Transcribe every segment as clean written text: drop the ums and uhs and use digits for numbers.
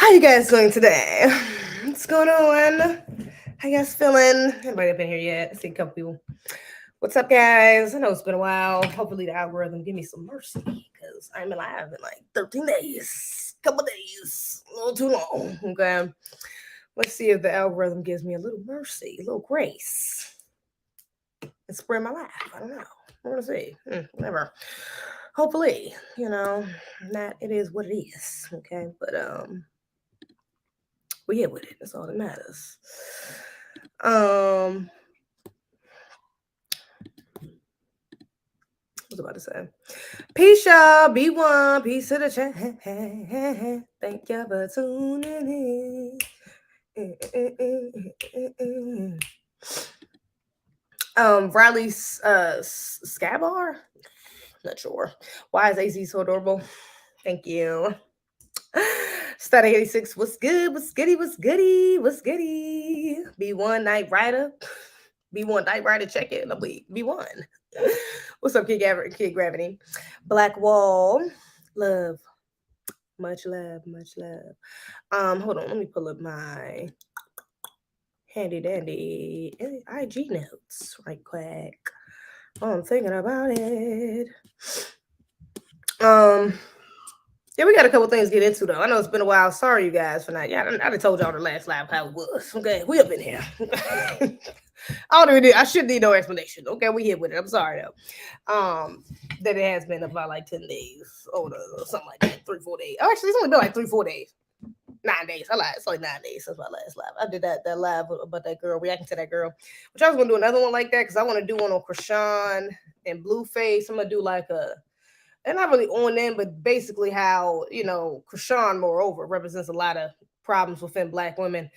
How you guys doing today? What's going on? How you guys feeling? Anybody up in here yet? I see a couple people. What's up, guys? I know it's been a while. Hopefully, the algorithm give me some mercy because I'm alive in like 13 days, couple days, a little too long. Okay, let's see if the algorithm gives me a little mercy, a little grace, and spread my life. I don't know. We're gonna see. Whatever. Hopefully, that it is what it is. Okay, but we here with it. That's all that matters. Um, what was I about to say? Peace, y'all. B1. Peace to the chat. Thank you for tuning in. Riley's Scabar? Not sure. Why is AZ so adorable? Thank you. Study 86. What's good? What's goody? What's goody? What's goody? B1 Night Rider. B1 Night Rider, check in. B1. What's up, Kid Gravity? Black Wall. Love. Much love. Much love. Hold on. Let me pull up my handy dandy IG notes right quick. Oh, I'm thinking about it. Yeah, we got a couple things to get into though. I know it's been a while. Sorry, you guys, for not. Yeah, I done told y'all the last live how it was. Okay, we up in here. I shouldn't need no explanation. Okay, we here with it. I'm sorry though. That it has been about like 10 days or something like that. 3-4 days. Oh, actually, it's only been like 3-4 days. 9 days. I lied. It's like 9 days since my last live. I did that live about that girl, reacting to that girl. Which I was gonna do another one like that because I want to do one on Krishan and Blueface. I'm gonna do like and not really on them, but basically how, Krishan, moreover, represents a lot of problems within Black women.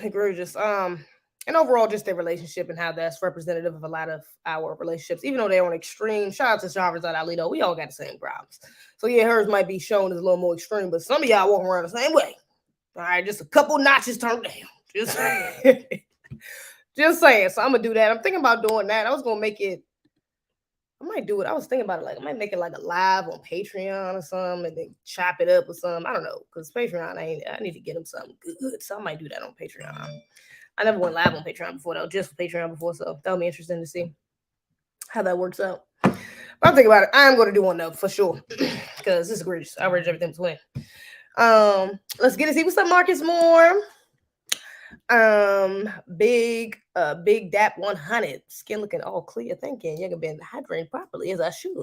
Egregious. And overall, just their relationship and how that's representative of a lot of our relationships, even though they're on extreme. Shout out to Shahrazad Ali, though. We all got the same problems. So, yeah, hers might be shown as a little more extreme, but some of y'all walking around the same way. All right, just a couple notches turned down. Just saying. Just saying. So, I'm going to do that. I'm thinking about doing that. I was going to make it. I might do it. I was thinking about it. Like, I might make it like a live on Patreon or something and then chop it up or something. I don't know. Because Patreon, I need to get them something good. So, I might do that on Patreon. I never went live on Patreon before, though, just for Patreon before, so that'll be interesting to see how that works out. But I'm thinking about it. I'm going to do one, though, for sure, because this is egregious. I read everything between. Let's get to see what's up, Marcus Moore. Big Dap 100. Skin looking all clear. Thinking you have been hydrating properly as I should.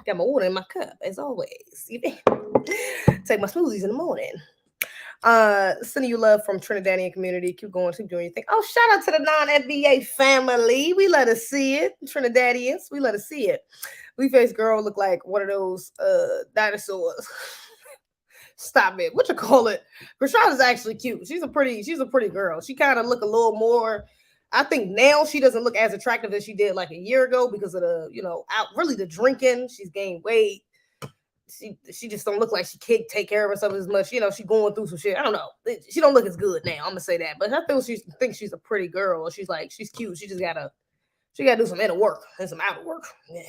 Got my water in my cup, as always. Take my smoothies in the morning. Sending you love from Trinidadian community. Keep going, keep doing your thing. Oh, shout out to the non-FBA family. We let us see it. Trinidadians, we let us see it. Blueface girl look like one of those dinosaurs. Stop it. What you call it? Krishan is actually cute. She's a pretty girl. She kind of look a little more. I think now she doesn't look as attractive as she did like a year ago because of the, really the drinking. She's gained weight. She just don't look like she can't take care of herself as much. She going through some shit. I don't know. She don't look as good now. I'm gonna say that. But I feel she thinks she's a pretty girl. She's cute. She gotta do some inner work and some outer work. Yeah.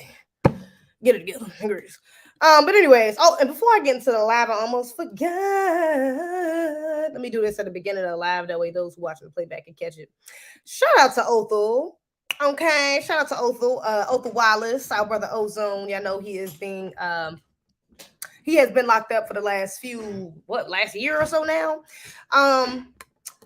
Get it together. Agrees. But anyways, and before I get into the live, I almost forgot. Let me do this at the beginning of the live. That way those who watching the playback can catch it. Shout out to Othel. Okay. Shout out to Othel. Othel Wallace, our brother Ozone. Y'all know he is being he has been locked up for the last year or so now.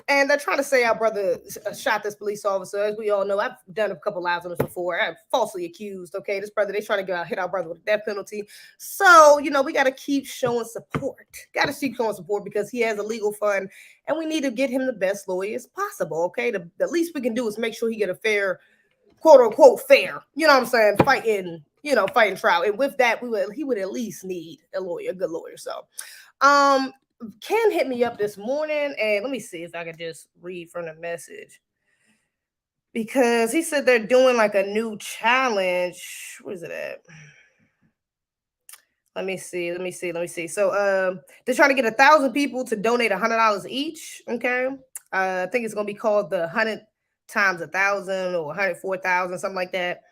And they're trying to say our brother shot this police officer. As we all know, I've done a couple lives on this before. I'm falsely accused. Okay, this brother, they're trying to hit our brother with a death penalty. So, we got to keep showing support. Got to keep showing support because he has a legal fund and we need to get him the best lawyers possible. Okay, the least we can do is make sure he get a fair, quote unquote, fair. You know what I'm saying? Fighting trial. And with that, he would at least need a good lawyer. So, Ken hit me up this morning, and let me see if I can just read from the message because he said they're doing like a new challenge. Where's it at? Let me see. So, they're trying to get 1,000 people to donate $100 each. Okay, I think it's gonna be called the 100 times 1,000 or 104,000, something like that.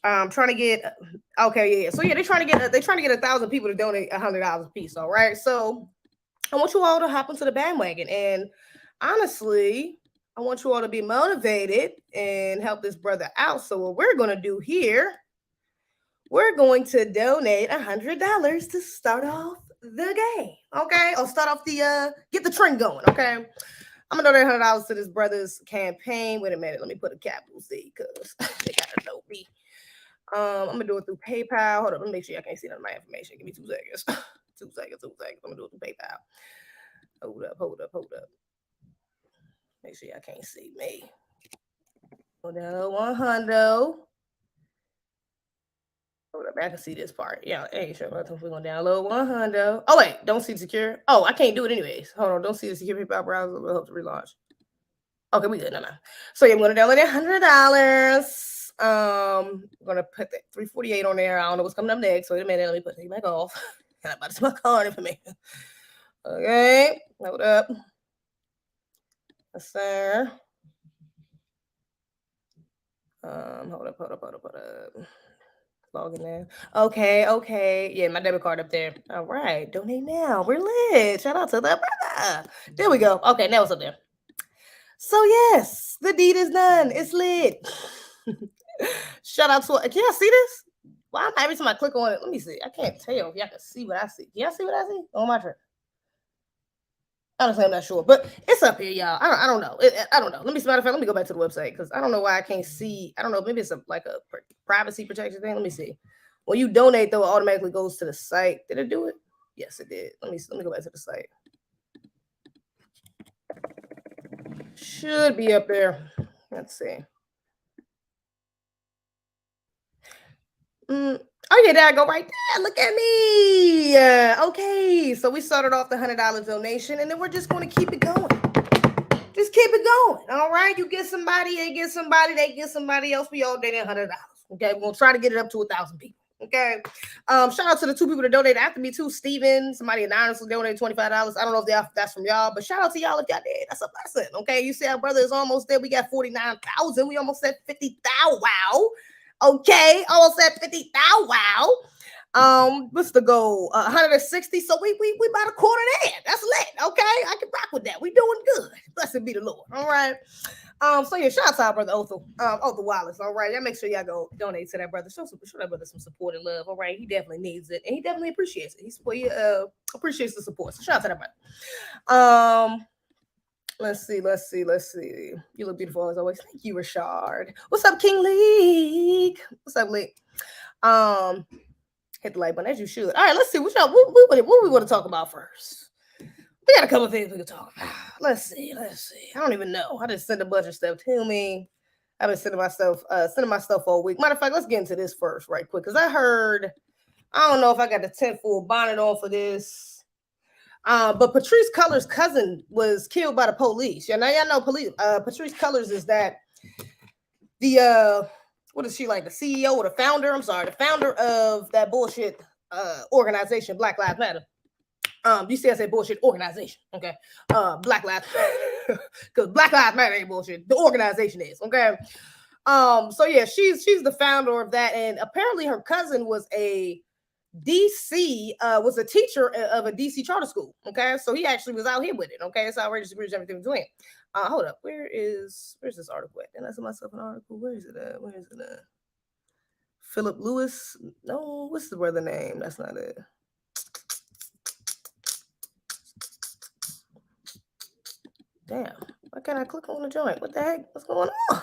Trying to get okay, yeah. So yeah, they're trying to get 1,000 people to donate $100 a piece. All right, so I want you all to hop into the bandwagon. And honestly, I want you all to be motivated and help this brother out. So what we're going to do here, we're going to donate $100 to start off the game. Okay. Or start off the, get the trend going. Okay. I'm going to donate $100 to this brother's campaign. Wait a minute. Let me put a capital C because they got to know me. I'm going to do it through PayPal. Hold up. Let me make sure y'all can't see none of my information. Give me 2 seconds. 2 seconds. I'm going to do it through PayPal. Hold up. Make sure y'all can't see me. Go down 100. Hold up, I can see this part. Yeah, hey, sure. We're gonna download 100. Oh wait, don't see secure. Oh, I can't do it anyways. Hold on, don't see the secure PayPal browser. We'll hope to relaunch. Okay, we good. No. So yeah, I'm gonna download $100. I'm gonna put that 348 on there. I don't know what's coming up next. Wait a minute, let me put it back off. I'm about to see my card information. Okay, hold up. Yes, sir. Hold up. Log in there. Okay. Yeah, my debit card up there. All right, donate now. We're lit. Shout out to the brother. There we go. Okay, now it's up there. So yes, the deed is done. It's lit. Shout out to. Can y'all see this? Why every time I click on it? Let me see. I can't tell if y'all can see what I see. Can y'all see what I see on my turn? Honestly, I'm not sure, but it's up here, y'all. I don't know. I don't know. Let me go back to the website because I don't know why I can't see. I don't know. Maybe it's like a privacy protection thing. Let me see. When you donate, though, it automatically goes to the site. Did it do it? Yes, it did. Let me go back to the site. Should be up there. Let's see. Oh yeah, there I go right there. Look at me. Okay, so we started off the $100 donation, and then we're just going to keep it going. Just keep it going. All right, you get somebody, they get somebody, they get somebody else. We all donate $100. Okay, we're gonna try to get it up to 1,000 people. Okay. Shout out to the 2 people that donated after me too. Steven, somebody anonymously donated $25. I don't know if that's from y'all, but shout out to y'all if y'all did. That's a blessing. Okay, you see our brother is almost there. We got 49,000. We almost at 50,000. Wow. Okay, almost at 50,000. Wow. What's the goal? 160. So we about a quarter there. That's lit. Okay, I can rock with that. We doing good. Blessed be the Lord. All right. So yeah, shout out to our brother Othel Wallace. All right, y'all make sure y'all go donate to that brother. Show that brother some support and love. All right, he definitely needs it, and he definitely appreciates it. He appreciates the support. So shout out to that brother. Let's see. You look beautiful as always. Thank you, Rashard. What's up, King League? What's up, League? Hit the like button as you should. All right, let's see what we want to talk about first. We got a couple of things we can talk about. Let's see. I don't even know. I just sent a bunch of stuff to me. I've been sending my stuff all week. Matter of fact, let's get into this first right quick because I don't know if I got the 10-foot bonnet on for this. But Patrisse Cullors' cousin was killed by the police. Yeah, now y'all know Patrisse Cullors is that the what is she, like the CEO or the founder? I'm sorry, the founder of that bullshit organization, Black Lives Matter. You see, I say bullshit organization, okay? Black Lives, because Black Lives Matter ain't bullshit. The organization is, okay? So yeah, she's the founder of that, and apparently her cousin was a teacher of a DC charter school, okay? So he actually was out here with it, okay? It's outrageous, everything was doing. Hold up, where's this article at? Didn't I send myself an article? Where is it at? Philip Lewis? No, what's the brother name? That's not it. Damn, why can't I click on the joint? What the heck? What's going on?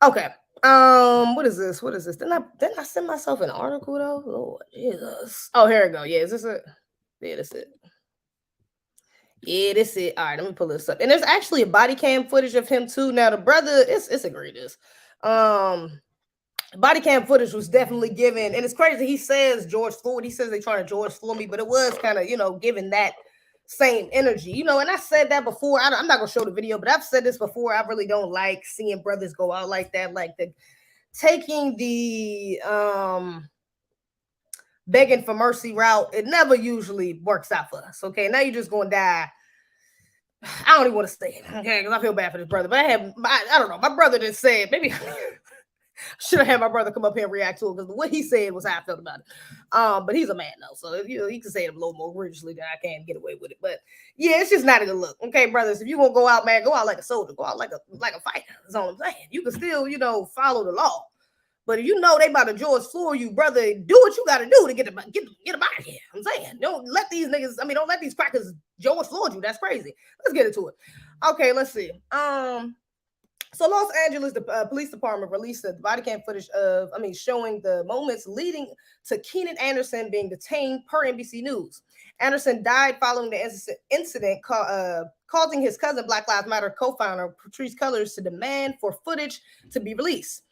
Okay. What is this? Didn't I send myself an article though? Lord Jesus. Oh, here we go. Yeah, is this it? Yeah, that's it. Yeah, that's it. All right, let me pull this up. And there's actually a body cam footage of him too. Now the brother, it's egregious. Body cam footage was definitely given, and it's crazy. He says George Floyd. He says they trying to George Floyd me, but it was kind of, given that same energy, and I said that before. I'm not gonna show the video, but I've said this before. I really don't like seeing brothers go out like that, like taking the begging for mercy route. It never usually works out for us. Okay, now you're just gonna die. I don't even want to say it, okay, because I feel bad for this brother. But I don't know. My brother just said maybe Should have had my brother come up here and react to it because what he said was how I felt about it. But he's a man though, so he can say it a little more rigorously than I can get away with it. But yeah, it's just not a good look. Okay, brothers, if you gonna go out, man, go out like a soldier, go out like a fighter. That's all I'm saying. You can still, follow the law. But if you know they about to George Floyd you, brother, do what you got to do to get them out of here. I'm saying, don't let these niggas. Don't let these crackers George Floyd you. That's crazy. Let's get into it. Okay, let's see. So Los Angeles, the police department released the body cam footage showing the moments leading to Keenan Anderson being detained per NBC News. Anderson died following the incident, causing his cousin, Black Lives Matter co-founder Patrisse Cullors, to demand for footage to be released.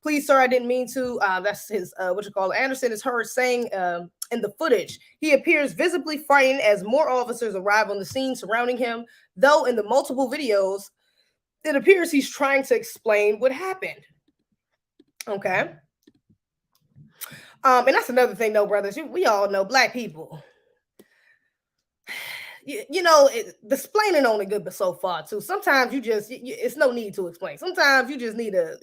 Please, sir, I didn't mean to. That's his, Anderson is heard saying in the footage, he appears visibly frightened as more officers arrive on the scene surrounding him, though in the multiple videos, it appears he's trying to explain what happened. Okay. And that's another thing, though, brothers. We all know Black people. The explaining only good, but so far, too. Sometimes it's no need to explain. Sometimes you just need to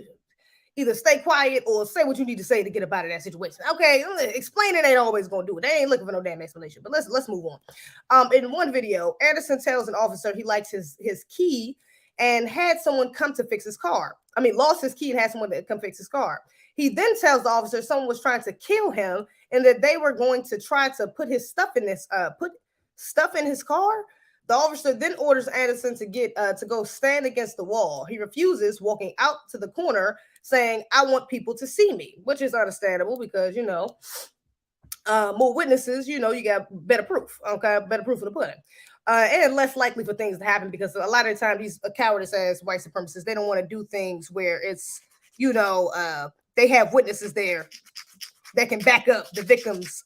either stay quiet or say what you need to say to get up out of that situation. Okay, explaining ain't always gonna do it. They ain't looking for no damn explanation. But let's move on. In one video, Anderson tells an officer he likes his key and had someone come to fix his car. Lost his key and had someone to come fix his car. He then tells the officer someone was trying to kill him and that they were going to try to put his stuff in his car. The officer then orders Anderson to go stand against the wall. He refuses, walking out to the corner, saying, "I want people to see me," which is understandable because, more witnesses, you got better proof, okay? Better proof of the pudding. And less likely for things to happen because a lot of the time these cowardice ass white supremacists, they don't want to do things where it's, they have witnesses there that can back up the victim's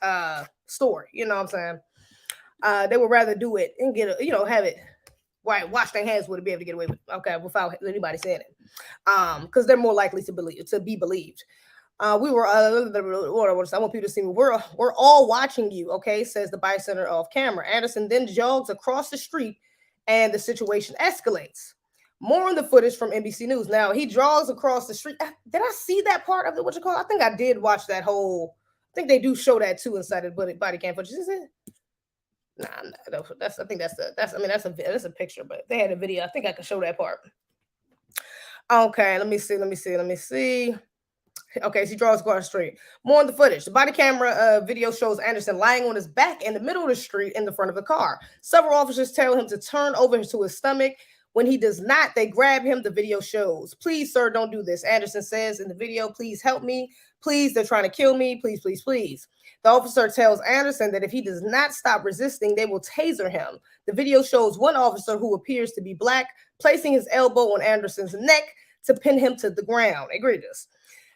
story. You know what I'm saying? They would rather do it and have it wash their hands with it, be able to get away with it, okay, without anybody saying it. Because they're more likely to be believed. I want people to see me. We're all watching you, okay, says the bystander off camera. Anderson then jogs across the street and the situation escalates. More on the footage from NBC News. Now, he jogs across the street. Did I see that part of it? I think I did watch that whole. I think they do show that too inside of the body cam footage. Is it? Nah, that's a picture, but they had a video. I think I could show that part. Okay, let me see. Okay, so he draws across the street. More on the footage. The body camera video shows Anderson lying on his back in the middle of the street in the front of the car. Several officers tell him to turn over to his stomach. When he does not, they grab him. The video shows. "Please, sir, don't do this," Anderson says in the video. "Please help me. Please, they're trying to kill me. Please, please, please." The officer tells Anderson that if he does not stop resisting, they will taser him. The video shows one officer who appears to be Black placing his elbow on Anderson's neck to pin him to the ground. Egregious.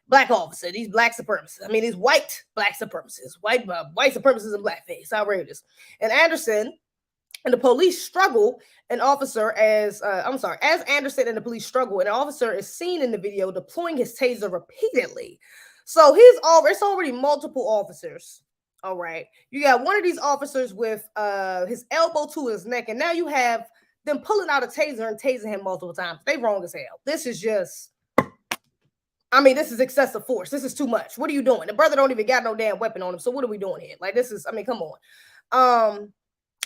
Black officer, these Black supremacists. These white Black supremacists, white supremacists in blackface, outrageous. And Anderson and the police struggle. As Anderson and the police struggle, an officer is seen in the video deploying his taser repeatedly. So it's already multiple officers. All right, you got one of these officers with his elbow to his neck, and now you have them pulling out a taser and tasing him multiple times. They wrong as hell. This is just. This is excessive force. This is too much. What are you doing? The brother don't even got no damn weapon on him. So what are we doing here? This is, come on.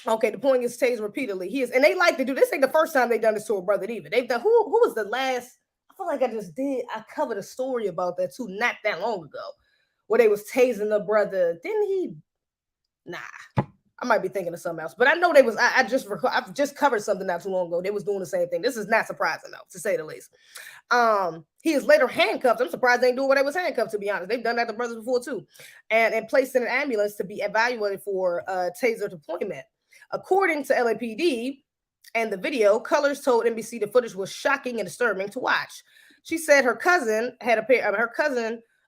Okay, deploying his taser repeatedly. And they like to do this. Ain't the first time they've done this to a brother either. They've done, who was the last? I feel like I covered a story about that too, not that long ago, where they was tasing the brother. Didn't he? Nah. I might be thinking of something else, but I know I've just covered something not too long ago. They was doing the same thing. This is not surprising though, to say the least. He is later handcuffed. I'm surprised they ain't doing what they was handcuffed, to be honest. They've done that to brothers before too. And placed in an ambulance to be evaluated for taser deployment. According to LAPD and the video, Cullors told NBC the footage was shocking and disturbing to watch. She said her cousin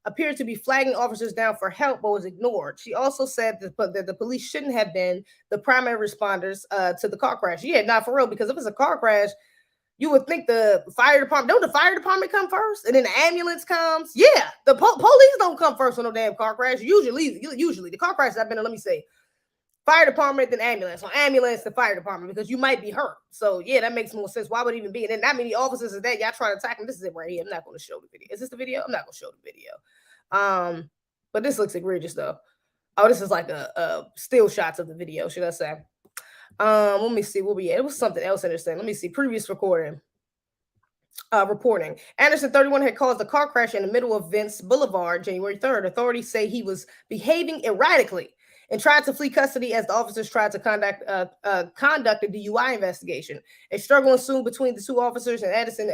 appeared to be flagging officers down for help, but was ignored. She also said that the police shouldn't have been the primary responders to the car crash. Yeah, not for real, because if it's a car crash, you would think the fire department, don't the fire department come first? And then the ambulance comes? Yeah, the police don't come first on no damn car crash. Usually the car crashes I've been in, let me say, Fire department, then ambulance. Or ambulance to fire department, because you might be hurt. So yeah, that makes more sense. Why would it even be? And then that many officers is that y'all trying to attack him. This is it right here. I'm not going to show the video. Is this the video? I'm not going to show the video. But this looks egregious though. Oh, this is like a still shots of the video, should I say? Let me see. Where we at? It was something else interesting. Let me see. Previous recording. Reporting. Anderson, 31, had caused a car crash in the middle of Vince Boulevard, January 3rd. Authorities say he was behaving erratically and tried to flee custody as the officers tried to conduct a DUI investigation. A struggle ensued between the two officers and Anderson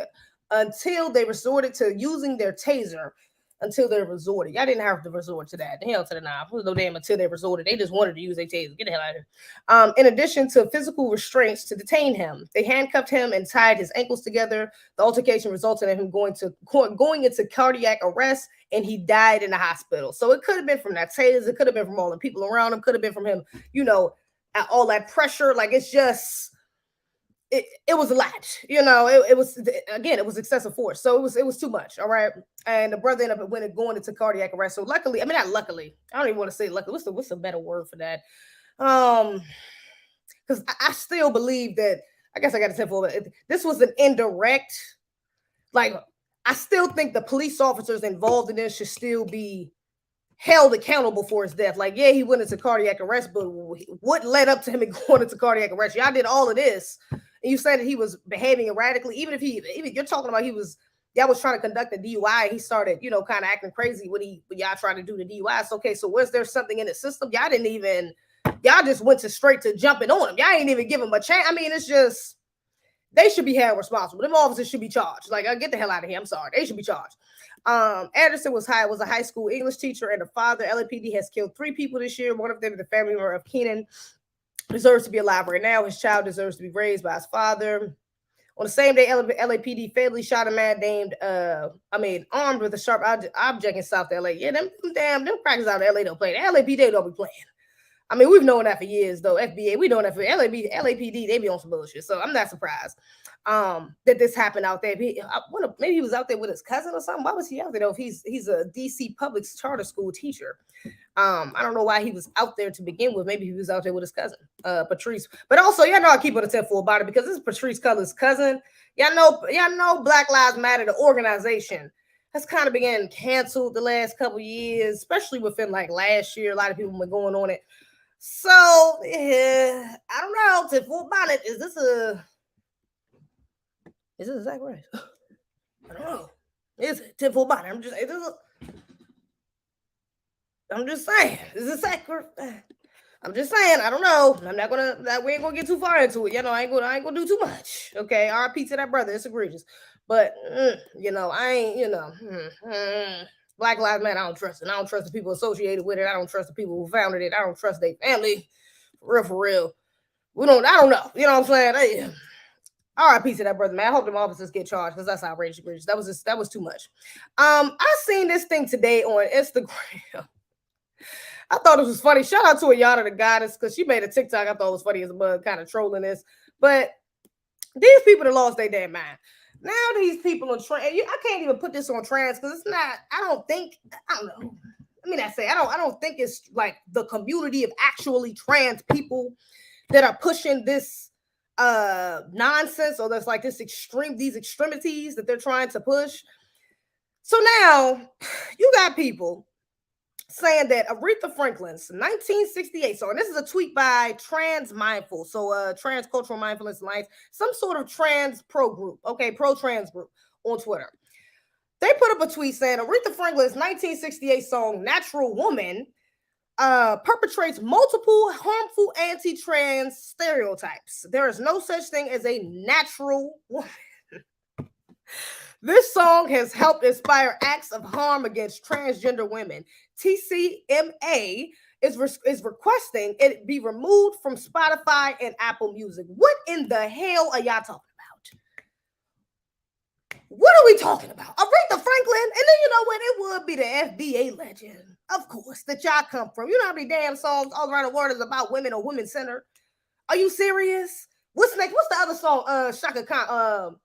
until they resorted to using their taser. Y'all didn't have to resort to that. The hell to the knife. It was no damn until they resorted. They just wanted to use their taser. Get the hell out of here. In addition to physical restraints to detain him, they handcuffed him and tied his ankles together. The altercation resulted in him going into cardiac arrest, and he died in the hospital. So it could have been from that taser. It could have been from all the people around him. Could have been from him, all that pressure. Like, it's just... It was a lot, it was excessive force. So it was too much. All right. And the brother ended up going into cardiac arrest. So luckily, not luckily, I don't even want to say luckily. What's a better word for that? Because I still believe that, I guess I got to say, this was an indirect, like, I still think the police officers involved in this should still be held accountable for his death. Like, yeah, he went into cardiac arrest, but what led up to him going into cardiac arrest? Y'all did all of this, and you said that he was behaving erratically. Even you're talking about y'all was trying to conduct a DUI, and he started, kind of acting crazy when y'all tried to do the DUI. It's okay. So was there something in the system? Y'all just went straight to jumping on him. Y'all ain't even give him a chance. I mean, it's just, they should be held responsible. Them officers should be charged. Like, get the hell out of here. I'm sorry. They should be charged. Anderson was a high school English teacher and a father. LAPD has killed 3 people this year. One of them is the family member of Keenan. Deserves to be alive right now. His child deserves to be raised by his father. On the same day, LAPD fatally shot a man armed with a sharp object in South LA. Yeah, them crackers out of LA don't play. The LAPD don't be playing. I mean, we've known that for years, though. FBA, we know that for LAPD, they be on some bullshit. So I'm not surprised that this happened out there. Maybe he was out there with his cousin or something. Why was he out there, though, if he's a DC public charter school teacher? I don't know why he was out there to begin with. Maybe he was out there with his cousin, Patrice. But also, y'all know I keep it a 10-4 about it, because this is Patrice Culler's cousin. Y'all know Black Lives Matter, the organization, has kind of been canceled the last couple years, especially within like last year. A lot of people have been going on it. So, I don't know. 10-4 about it. Is this a Zach Rice? I don't know. Is it 10-4 about it? I'm just saying. Is it sacrifice? I'm just saying. I don't know. We ain't gonna get too far into it. I ain't gonna do too much. Okay. RP to that brother. It's egregious. But I ain't. Black Lives Matter, I don't trust it. I don't trust the people associated with it. I don't trust the people who founded it. I don't trust their family. For real. I don't know. You know what I'm saying? RIP to that brother, man. I hope them officers get charged, because that's outrageous. That was too much. I seen this thing today on Instagram. I thought it was funny. Shout out to Ayana the Goddess, because she made a TikTok I thought was funny as a bug, kind of trolling this. But these people that lost their damn mind. Now these people on trans, I can't even put this on trans, because it's not, I don't know. I mean, I don't think it's like the community of actually trans people that are pushing this nonsense, or there's like these extremities that they're trying to push. So now you got people saying that Aretha Franklin's 1968 song, and this is a tweet by Trans Mindful, so Trans Cultural Mindfulness Alliance, some sort of trans pro group, pro-trans group on Twitter. They put up a tweet saying Aretha Franklin's 1968 song, Natural Woman, perpetrates multiple harmful anti-trans stereotypes. There is no such thing as a natural woman. This song has helped inspire acts of harm against transgender women. TCMA is requesting it be removed from Spotify and Apple Music. What in the hell are y'all talking about? What are we talking about? Aretha Franklin, and then you know what? It would be the FBA legend, of course, that y'all come from. You know how many damn songs all around the world is about women or women centered? Are you serious? What's next? What's the other song? Shaka Khan.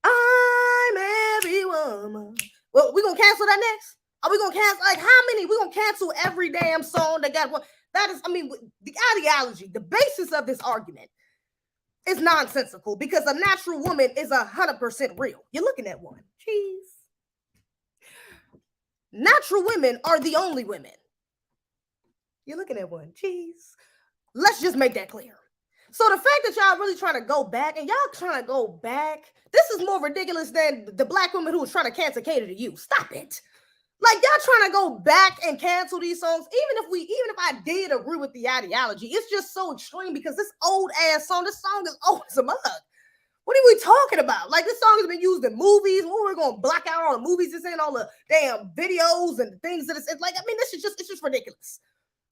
I'm every woman. Well, we gonna cancel that next? Are we gonna cancel? Like, how many? We gonna cancel every damn song that got one? That is, I mean, the ideology, the basis of this argument is nonsensical because a natural woman is 100% real. You're looking at one. Jeez. Natural women are the only women. You're looking at one. Jeez. Let's just make that clear. So the fact that y'all really trying to go back, and y'all trying to go back, this is more ridiculous than the black woman who was trying to cancel Cater to You. Stop it. Like, y'all trying to go back and cancel these songs, even if I did agree with the ideology, it's just so extreme because this old ass song, this song is old as a mug. What are we talking about? Like, this song has been used in movies. When we're gonna block out all the movies it's in, all the damn videos and things that it's like. I mean, it's just ridiculous.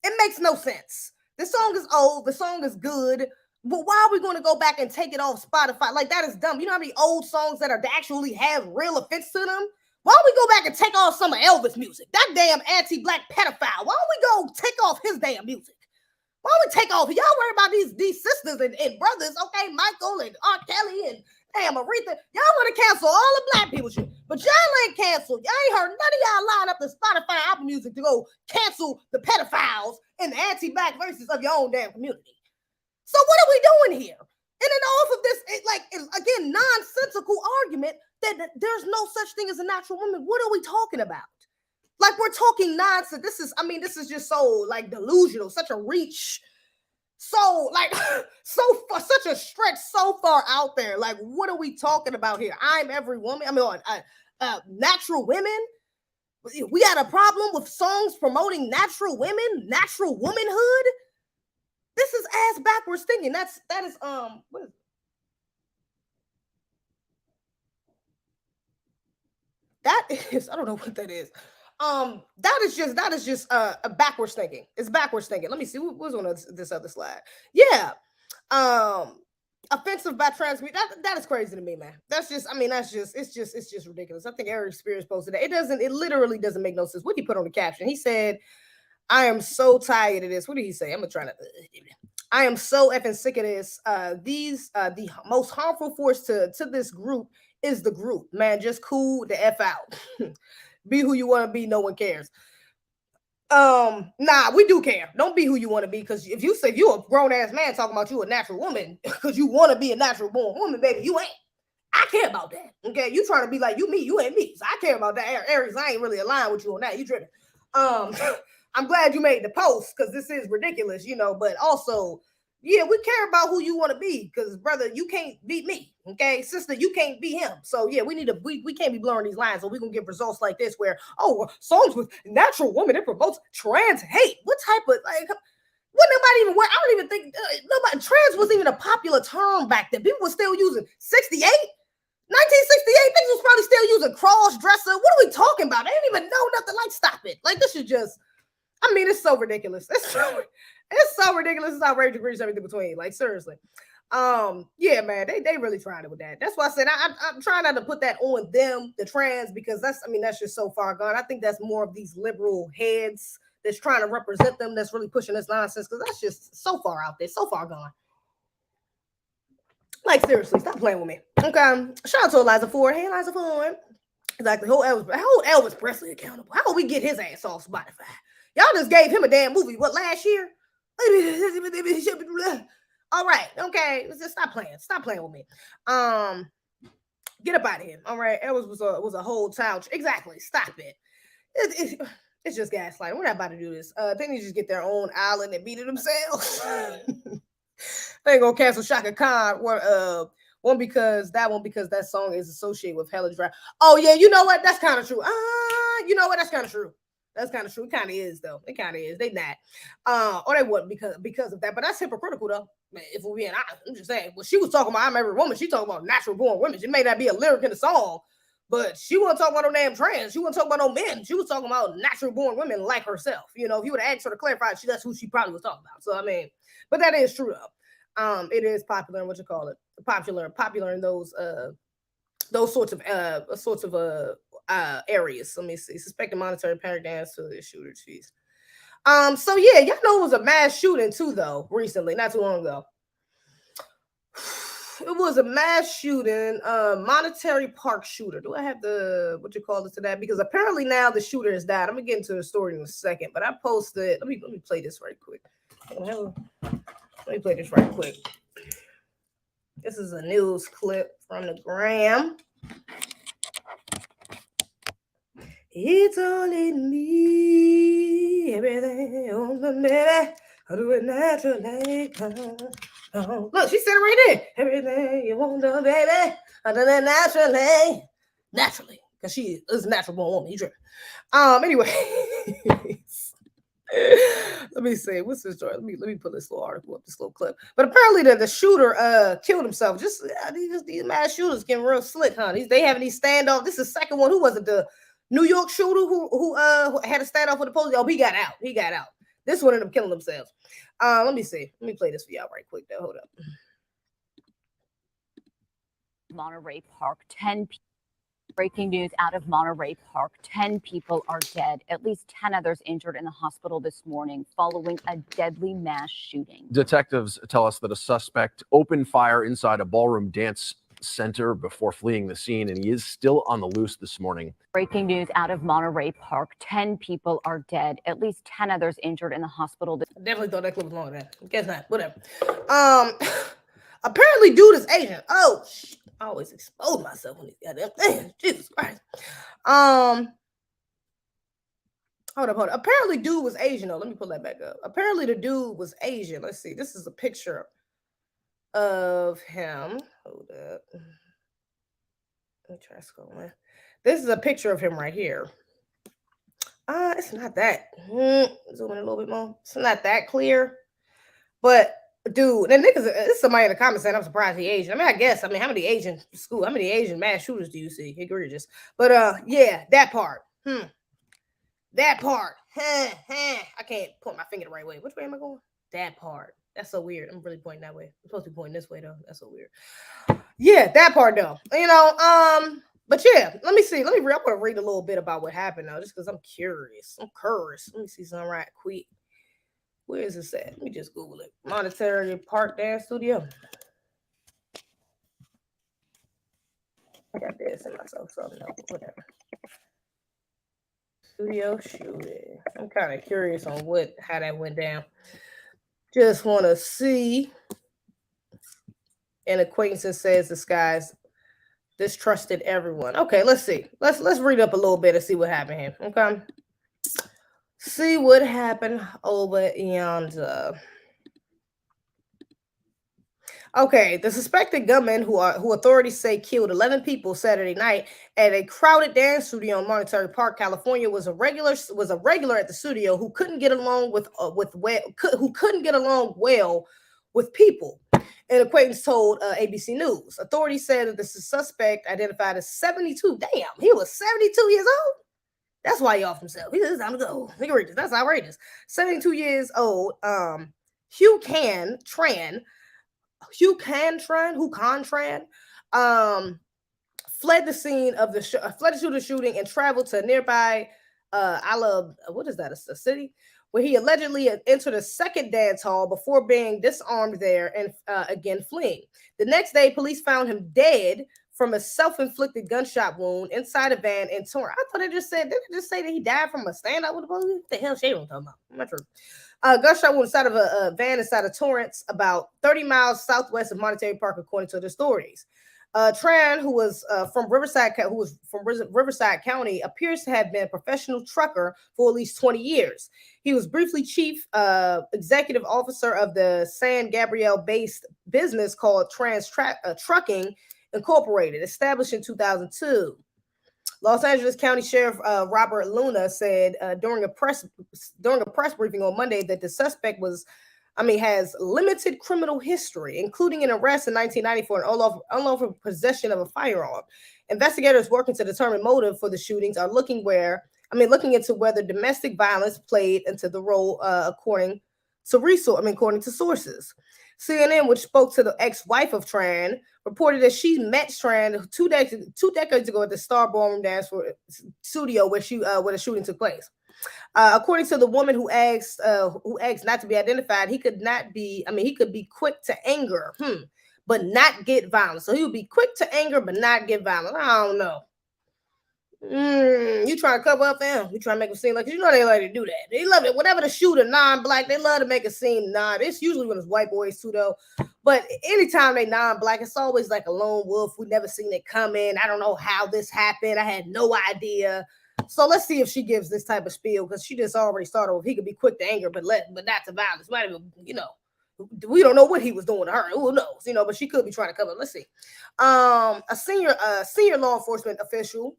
It makes no sense. This song is old. The song is good. But why are we going to go back and take it off Spotify? Like, that is dumb. You know how many old songs that actually have real offense to them? Why don't we go back and take off some of Elvis music? That damn anti-black pedophile. Why don't we go take off his damn music? Why don't we take off? Y'all worry about these sisters and brothers, okay? Michael and R. Kelly and damn Aretha. Y'all want to cancel all the black people shit. But y'all ain't canceled. Y'all ain't heard none of y'all line up the Spotify Apple Music to go cancel the pedophiles and the anti-black verses of your own damn community. So what are we doing here? And then off of this, again, nonsensical argument that there's no such thing as a natural woman. What are we talking about? Like, we're talking nonsense. This is just so, like, delusional, such a reach. So, like, such a stretch so far out there. Like, what are we talking about here? I'm every woman. I mean, natural women. We had a problem with songs promoting natural women, natural womanhood. This is ass backwards thinking. That is what is it? That is, I don't know what that is. That is just a backwards thinking. It's backwards thinking. Let me see what's on this other slide. Yeah. Offensive by transmute. That is crazy to me, man. It's just ridiculous. I think Eric Spears posted that. It literally doesn't make no sense. What he put on the caption? He said, I am so tired of this. What did he say? I'm gonna try to. I am so effing sick of this. The most harmful force to this group is the group. Man, just cool the F out. Be who you want to be. No one cares. Nah, we do care. Don't be who you want to be, because if you're a grown ass man talking about you a natural woman because you want to be a natural born woman, baby, you ain't. I care about that. Okay, you trying to be like you me, you ain't me. So I care about that. Aries, I ain't really aligned with you on that. You tripping. I'm glad you made the post because this is ridiculous, but also, yeah, we care about who you want to be, because brother, you can't beat me. Okay, sister, you can't beat him. So yeah, we can't be blurring these lines, or we're gonna get results like this where, songs with natural women, it promotes trans hate. What type of, like, what, nobody even, I don't even think trans wasn't even a popular term back then. People were still using 68. 1968, niggas was probably still using cross dresser. What are we talking about? They didn't even know nothing. Like, stop it. Like, this is just, I mean, it's so ridiculous. It's so ridiculous. It's outrageous degrees, everything between. Like, seriously. Yeah, man, they really tried it with that. That's why I said I'm trying not to put that on them, the trans, because that's just so far gone. I think that's more of these liberal heads that's trying to represent them that's really pushing this nonsense, because that's just so far out there, so far gone. Like, seriously, stop playing with me. Okay. Shout out to Eliza Ford. Hey, Eliza Ford. Exactly. Hold Elvis Presley accountable. How will we get his ass off Spotify? Y'all just gave him a damn movie, what, last year? All right. Okay. Just stop playing. Stop playing with me. Get up out of here. All right. Elvis was a whole town. Exactly. Stop it. It's just gaslighting. We're not about to do this. They need to just get their own island and beat it themselves. They ain't gonna cancel Shaka Khan. One because that song is associated with Hella Dry. Oh yeah, you know what? That's kind of true. You know what? That's kind of true. That's kind of true. It kind of is though. It kind of is. They not. Or they wouldn't because of that. But that's hypocritical though. If we're being honest, I'm just saying. Well, she was talking about I'm every woman. She talking about natural born women. It may not be a lyric in the song, but she wasn't talking about no damn trans. She wasn't talking about no men. She was talking about natural born women like herself. If you would have asked her to clarify, that's who she probably was talking about. So I mean, but that is true though. It is popular in popular in those sorts of areas. Let me see. Suspected monetary paradigms to the shooter fees. So yeah, y'all know it was a mass shooting too, though, recently, not too long ago. it was a mass shooting, Monterey Park shooter. Do I have the what you call it to that? Because apparently now the shooter has died. I'm gonna get into the story in a second, but I posted. Let me play this right quick. Let me play this right quick. This is a news clip from the gram. It's all in me, everything on the baby. I do it naturally. Look, she said it right there. Everything you want, the baby. I do it naturally, because she is a natural born woman. You true. Anyway, let me see. What's this story? Let me put this little article up, this little clip. But apparently, the shooter killed himself. Just these mass shooters getting real slick, huh? They having these standoff. This is the second one. Who was it? The New York shooter who had a standoff with the police. Oh, he got out. He got out. This one ended up killing themselves. Let me see. Let me play this for y'all right quick. Though, hold up. Monterey Park, 10 people. Breaking news out of Monterey Park. 10 people are dead. At least 10 others injured in the hospital this morning following a deadly mass shooting. Detectives tell us that a suspect opened fire inside a ballroom dance center before fleeing the scene, and he is still on the loose this morning. Breaking news out of Monterey Park. 10 people are dead. At least 10 others injured in the hospital. I definitely thought that clip was longer than that. Guess not. Whatever. Apparently, dude is Asian. Oh, I always expose myself on these goddamn things. Jesus Christ. Hold up. Apparently, dude was Asian. Though. Let me pull that back up. Apparently, the dude was Asian. Let's see. This is a picture of him. Hold up. Let me try scrolling. This is a picture of him right here. It's not that. Zoom in a little bit more. It's not that clear. But dude, and niggas, it's somebody in the comments saying I'm surprised he Asian. I mean, I guess. I mean, how many Asian mass shooters do you see? Egregious. But yeah, that part. That part. I can't point my finger the right way. Which way am I going? That part. That's so weird. I'm really pointing that way. I'm supposed to be pointing this way though. That's so weird. Yeah, that part though. You know, but yeah, let me see. I want to read a little bit about what happened now, just because I'm curious. Let me see something right quick. Where is this at? Let me just Google it. Monterey Park Dance Studio. I got this in myself, so no, whatever. Studio shooting. I'm kind of curious on how that went down. Just want to see. An acquaintance says this guy's distrusted everyone. Okay, let's see. Let's read up a little bit and see what happened here. Okay. See what happened over yonder. Okay, the suspected gunman who authorities say killed 11 people Saturday night at a crowded dance studio in Monterey Park, California, was a regular at the studio who couldn't get along well with people. An acquaintance told ABC News. Authorities said that the suspect, identified as 72, damn, he was 72 years old. That's why he off himself. He says, "Time to go." That's outrageous. 72 years old. Hugh Can Tran, fled the scene of the shooting and traveled to nearby what is that? A city where he allegedly entered a second dance hall before being disarmed there and again fleeing. The next day, police found him dead from a self-inflicted gunshot wound inside a van in Torrance. I thought didn't it just say that he died from a standoff with the police? What the hell Shane talking about? I'm not sure. Gunshot wound inside of a van inside of Torrance, about 30 miles southwest of Monterey Park, according to the authorities. Tran, who was from Riverside County, appears to have been a professional trucker for at least 20 years. He was briefly chief executive officer of the San Gabriel-based business called Trans Trucking Incorporated, established in 2002. Los Angeles County Sheriff Robert Luna said during a press briefing on Monday that the suspect has limited criminal history, including an arrest in 1990 for an unlawful possession of a firearm. Investigators working to determine motive for the shootings are looking into whether domestic violence played into the role, according to sources. CNN, which spoke to the ex-wife of Tran, reported that she met Tran two decades ago at the Star Ballroom Dance studio where the shooting took place. According to the woman who asked not to be identified, he could be quick to anger, but not get violent. So he would be quick to anger, but not get violent. I don't know. You trying to cover up for him? You trying to make him seem like, you know, they like to do that. They love it. Whenever the shooter non-black, they love to make it seem It's usually when it's white boys too, though. But anytime they non-black, it's always like a lone wolf. We never seen it come in. I don't know how this happened. I had no idea. So let's see if she gives this type of spiel, because she just already started with he could be quick to anger, but not to violence. Might even, you know, we don't know what he was doing to her. Who knows? You know, but she could be trying to cover. Let's see. A senior law enforcement official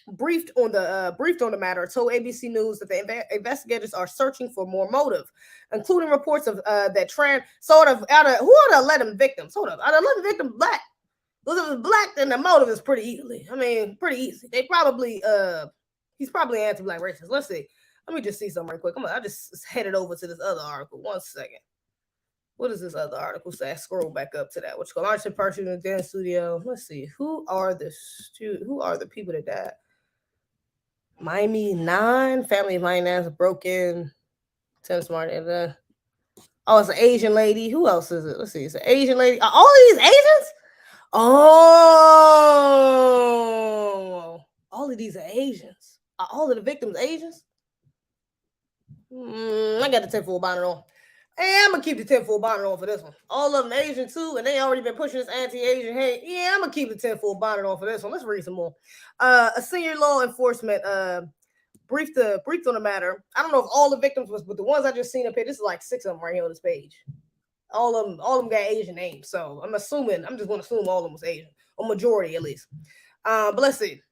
briefed on the matter, told ABC News that the investigators are searching for more motive, including reports of that trans sort of out of who are the 11 victims. Hold up, out of 11 victims black. Because if it's black, then the motive is pretty easily. I mean, pretty easy. They probably he's probably anti-black racist. Let's see. Let me just see something right quick. I just headed over to this other article. 1 second. What does this other article say? Scroll back up to that. Which launched in person in the dance studio. Let's see. Who are the people that died? Miami 9, family of finance broken. 10 smart. Oh, it's an Asian lady. Who else is it? Let's see. It's an Asian lady. Are all these Asians? Oh, all of these are Asians. Are all of the victims Asians? I got the 10-4 bonnet on. Hey, I'm gonna keep the 10-4 bonnet on for this one. All of them Asian too, and they already been pushing this anti-Asian hate. Yeah, I'm gonna keep the 10-4 bonnet on for this one. Let's read some more. A senior law enforcement briefed on the matter. I don't know if all the victims was, but the ones I just seen up here, this is like 6 of them right here on this page. All of them got Asian names, so I'm just gonna assume all of them was Asian, or majority at least. But let's see.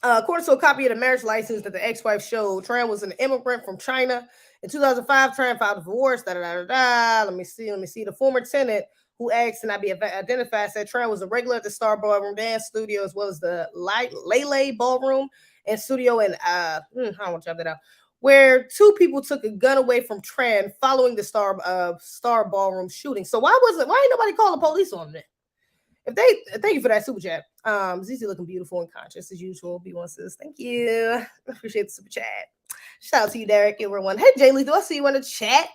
According to a copy of the marriage license that the ex-wife showed, Tran was an immigrant from China. In 2005, Tran filed a divorce. Let me see. The former tenant who asked to not be identified said Tran was a regular at the Star Ballroom Dance Studio, as well as the Lele Ballroom and Studio in I don't want to jump that out, where 2 people took a gun away from Tran following the Star Ballroom shooting. So why ain't nobody call the police on them? Thank you for that super chat. Zeze looking beautiful and conscious as usual. B1 says, thank you. Appreciate the super chat. Shout out to you, Derek. Everyone. Hey, Jay Lee, do I see you in the chat?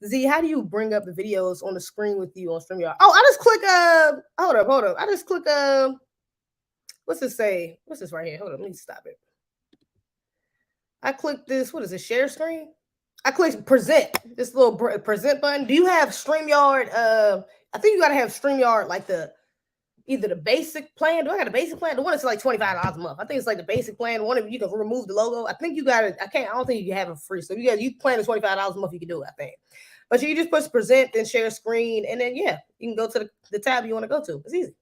Z, how do you bring up the videos on the screen with you on StreamYard? Oh, I just click hold up. I just click what's this say? What's this right here? Hold up, let me stop it. I click this, what is it, share screen? I click present, this little present button. Do you have StreamYard? I think you gotta have StreamYard like either the basic plan. Do I got a basic plan? The one that's like $25 a month. I think it's like the basic plan. One of you can remove the logo. I think you got it. I don't think you can have it free. So you plan the $25 a month, you can do it, I think. But you just push present, then share screen, and then yeah, you can go to the tab you want to go to. It's easy.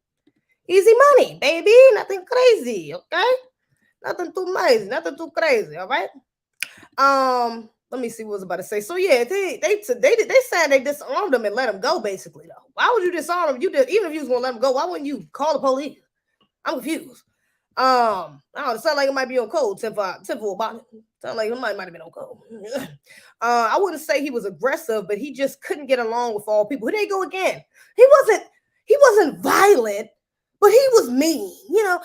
Easy money, baby. Nothing crazy, okay? Nothing too amazing, nothing too crazy, all right? Let me see what I was about to say. So yeah, they said they disarmed them and let them go, basically, though. Why would you disarm them? Even if you was gonna let them go, why wouldn't you call the police? I'm confused. I don't know, it sounds like it might be on code, 10-4 about it. Sound like it might have been on code. I wouldn't say he was aggressive, but he just couldn't get along with all people. Here they go again. He wasn't violent, but he was mean. You know,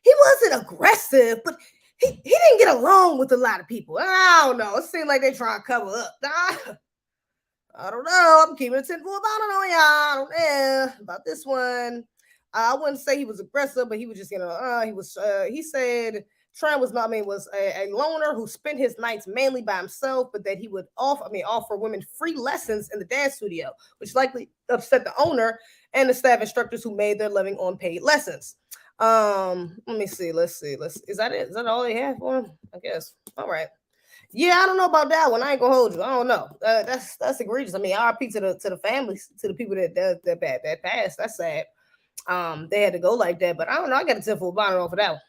he wasn't aggressive, but he didn't get along with a lot of people. I don't know. It seems like they trying to cover up. I don't know. I'm keeping a 10-4 about it on y'all. I don't know about this one. I wouldn't say he was aggressive, but he was just, he said Tran was a loner who spent his nights mainly by himself, but that he would offer women free lessons in the dance studio, which likely upset the owner and the staff instructors who made their living on paid lessons. Let me see. Let's see. Is that it? Is that all they have for him? I guess. All right. Yeah, I don't know about that one. I ain't gonna hold you. I don't know. That's egregious. I mean, RP to the families, to the people that passed. That's sad. They had to go like that, but I don't know. I got a 10-4 bonnet off of that one.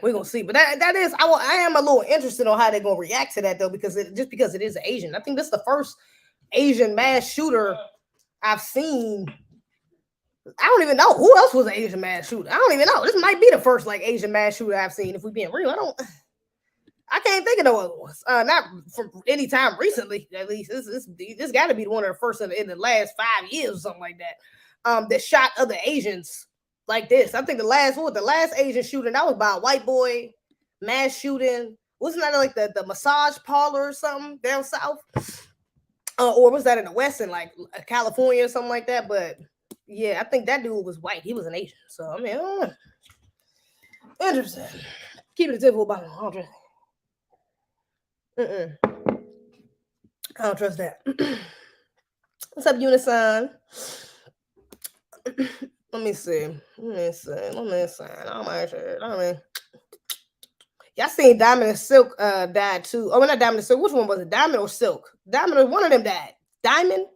We're gonna see. But that is, I am a little interested on how they're gonna react to that though, because it is Asian. I think this is the first Asian mass shooter I've seen. I don't even know who else was an Asian mass shooter. I don't even know. This might be the first like Asian mass shooter I've seen. If we being real, I can't think of no other ones. Not from any time recently. At least this got to be one of the first in the last 5 years or something like that. That shot other Asians like this. I think the last Asian shooting that was by a white boy mass shooting. Wasn't that like the massage parlor or something down south? Or was that in the West in like California or something like that? But Yeah, I think that dude was white. He was an Asian. So I mean, I don't know. Interesting. Keep it a tip for about. I don't trust. I don't trust that. What's up, Unison? Let me see. Y'all seen Diamond and Silk died too. Oh, not Diamond and Silk. Which one was it? Diamond or Silk? Diamond, one of them died. Diamond?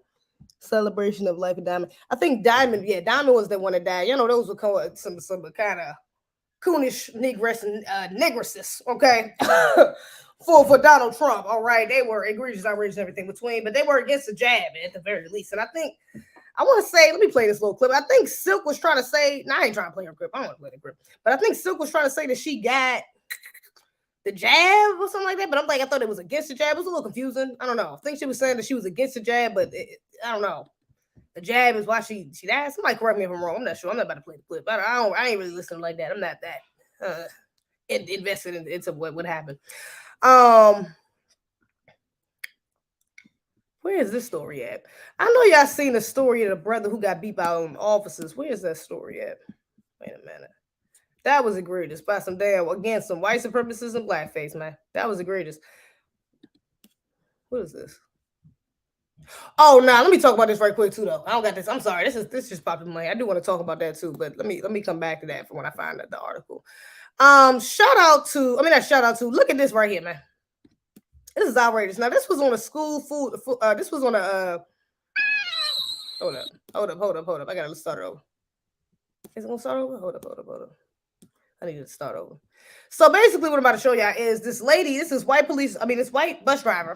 Celebration of Life of Diamond. I think Diamond, yeah, Diamond was the one that died. You know, those were called some kind of coonish negresses, okay? for Donald Trump, all right? They were egregious, outrageous, everything between, but they were against the jab at the very least. And I think, I want to say, let me play this little clip. I think Silk was trying to say, I ain't trying to play her clip. I don't want to play the clip. But I think Silk was trying to say that she got the jab or something like that. But I'm like, I thought it was against the jab. It was a little confusing. I don't know. I think she was saying that she was against the jab, but I don't know. The jab is why she died. Somebody correct me if I'm wrong. I'm not sure. I'm not about to play the clip. I ain't really listening like that. I'm not that invested into what happened. Where is this story at? I know y'all seen the story of the brother who got beat by officers. Where is that story at? Wait a minute. That was egregious by some some white supremacists and blackface, man. That was egregious. What is this? Oh, no, let me talk about this right quick too, though. I don't got this. I'm sorry. This just popped in my head. I do want to talk about that too, but let me come back to that for when I find the article. Look at this right here, man. This is outrageous. Now, this was on a school food. This was on a. Hold up. I gotta start it over. Is it gonna start over? Hold up. I need to start over. So basically, what I'm about to show y'all is this lady. This white bus driver.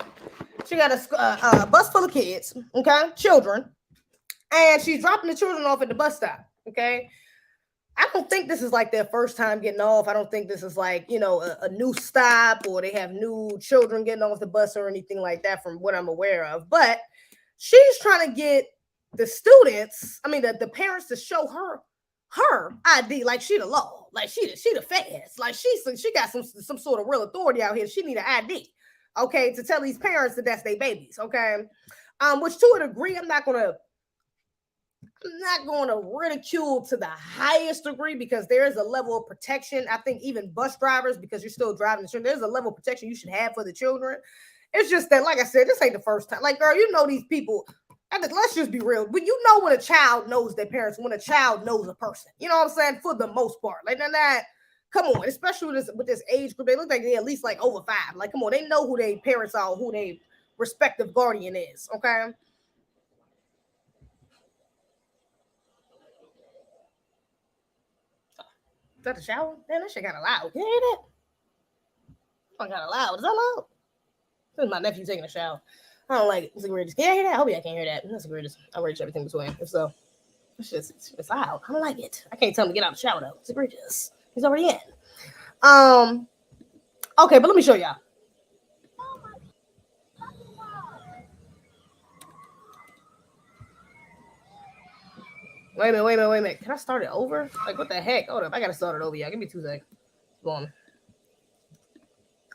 She got a bus full of kids, okay, children, and she's dropping the children off at the bus stop, okay. I don't think this is like their first time getting off. I don't think this is like, you know, a new stop or they have new children getting off the bus or anything like that from what I'm aware of. But she's trying to get the students, the parents to show her ID like she the law, like she the feds, like she got some sort of real authority out here. She need an ID, okay, to tell these parents that that's their babies, okay. Which to a degree, I'm not gonna ridicule to the highest degree because there is a level of protection. I think even bus drivers, because you're still driving the children, there's a level of protection you should have for the children. It's just that, like I said, this ain't the first time. Like, girl, you know these people. Let's just be real. But you know when a child knows their parents, when a child knows a person. You know what I'm saying? For the most part. Like, that, come on. Especially with this age group, they look like they're at least like over 5. Like, come on. They know who their parents are, who their respective guardian is. Okay? Is that the shower? Man, that shit got loud. You hear that? Oh, got loud. Is that loud? This is my nephew taking a shower. I don't like it. It's egregious. Can you hear that? I hope y'all can't hear that. That's egregious. I rage everything between. If so, it's loud. I don't like it. I can't tell him to get out of the shower though. It's egregious. He's already in. Okay, but let me show y'all. Wait a minute. Can I start it over? Like, what the heck? Hold up. I gotta start it over, y'all. Give me 2 seconds. Go on.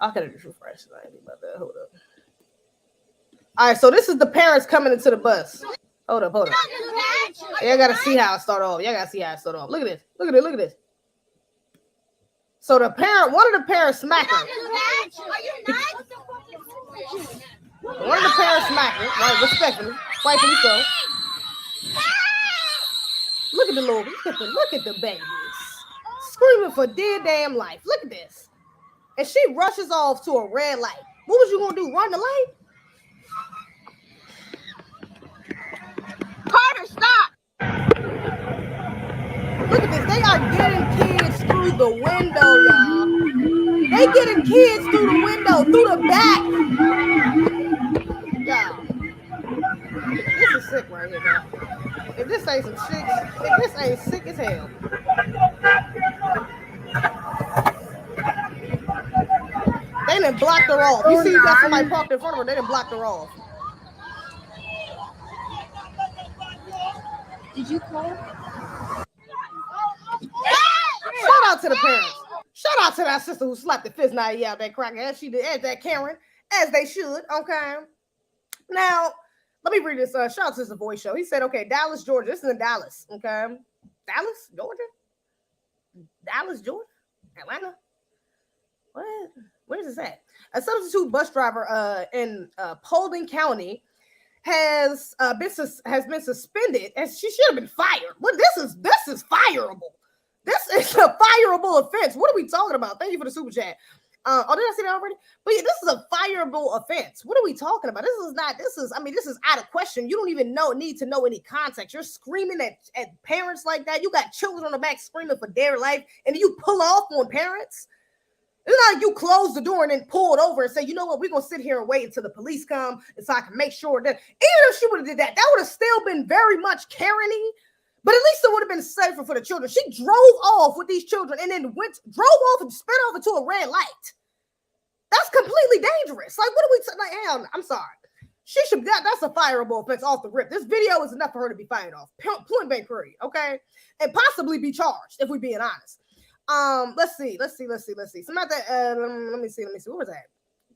I could have just refreshed. I ain't about that. Hold up. All right, so this is the parents coming into the bus. Hold up. Y'all gotta see how it start off. Look at this. So one of the parents smacked her. One of the parents smacked her, right? Respectfully, rightfully so. Look at the babies screaming for dear damn life. Look at this, and she rushes off to a red light. What was you gonna do? Run the light? Carter, stop! Look at this. They are getting kids through the window, y'all. They getting kids through the window, through the back. Y'all, this is sick right here, man. If this ain't sick as hell. They done blocked her off. You see, you got somebody parked in front of her. They done blocked her off. Did you call? Shout out to the parents. Shout out to that sister who slapped the fist out that cracker as she did, as that Karen, as they should. Okay. Now, Let me read this. Shout out to the voice show. He said, okay, Dallas, Georgia. This is in Dallas. Okay. Dallas, Georgia? Dallas, Georgia? Atlanta? What? Where's this at? A substitute bus driver in Paulding County has been suspended, and she should have been fired. Well, this is fireable. This is a fireable offense. What are we talking about? Thank you for the super chat. Did I say that already? But yeah, this is a fireable offense. What are we talking about? This is out of question. You don't even need to know any context. You're screaming at parents like that. You got children on the back screaming for their life, and you pull off on parents. It's not like you close the door and then pull it over and say, you know what, we're going to sit here and wait until the police come and so I can make sure that, even if she would have did that, that would have still been very much Karen-y, but at least it would have been safer for the children. She drove off with these children and then drove off and sped off into a red light. That's completely dangerous. Like, what are we, hell, I'm sorry. She should, that's a fireable offense off the rip. This video is enough for her to be fired off. Point blank period, okay? And possibly be charged, if we're being honest. Let's see. Samantha, let me see. What was that?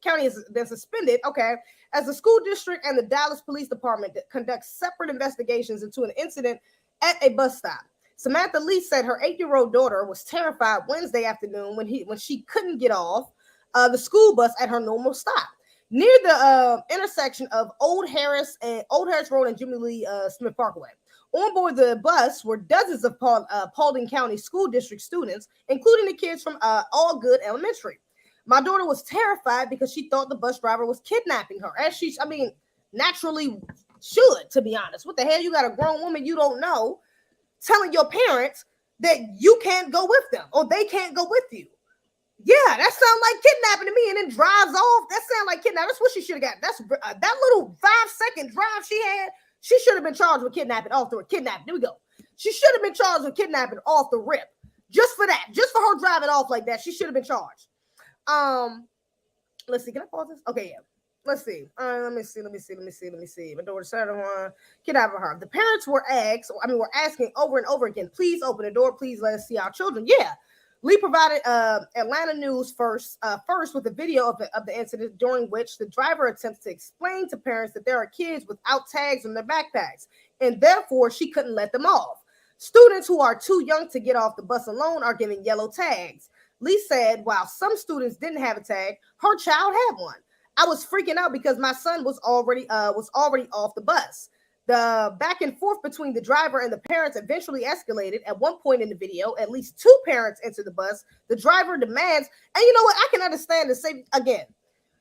County has been suspended, okay, as the school district and the Dallas Police Department conduct separate investigations into an incident at a bus stop. Samantha Lee said her 8-year-old daughter was terrified Wednesday afternoon when she couldn't get off the school bus at her normal stop near the intersection of Old Harris Road and Jimmy Lee Smith Parkway. On board the bus were dozens of Paulding County School District students, including the kids from All Good Elementary. My daughter was terrified because she thought the bus driver was kidnapping her, as she, naturally should, to be honest. What the hell? You got a grown woman you don't know telling your parents that you can't go with them or they can't go with you. Yeah, that sounds like kidnapping to me, and then drives off. That sounds like kidnapping. That's what she should have got. That's that little 5-second drive she had. She should have been charged with kidnapping off the rip. Kidnapping. There we go. She should have been charged with kidnapping off the rip. Just for that. Just for her driving off like that. She should have been charged. Let's see. Can I pause this? Okay, yeah. Let's see. Let me see. My daughter said one. Kidnapping her. The parents were asking over and over again, please open the door. Please let us see our children. Yeah. Lee provided Atlanta News first with a video of the incident, during which the driver attempts to explain to parents that there are kids without tags on their backpacks, and therefore she couldn't let them off. Students who are too young to get off the bus alone are given yellow tags. Lee said while some students didn't have a tag, her child had one. I was freaking out because my son was already off the bus. The back and forth between the driver and the parents eventually escalated. At one point in the video, at least 2 parents enter the bus. The driver demands, and you know what? I can understand the same. Again,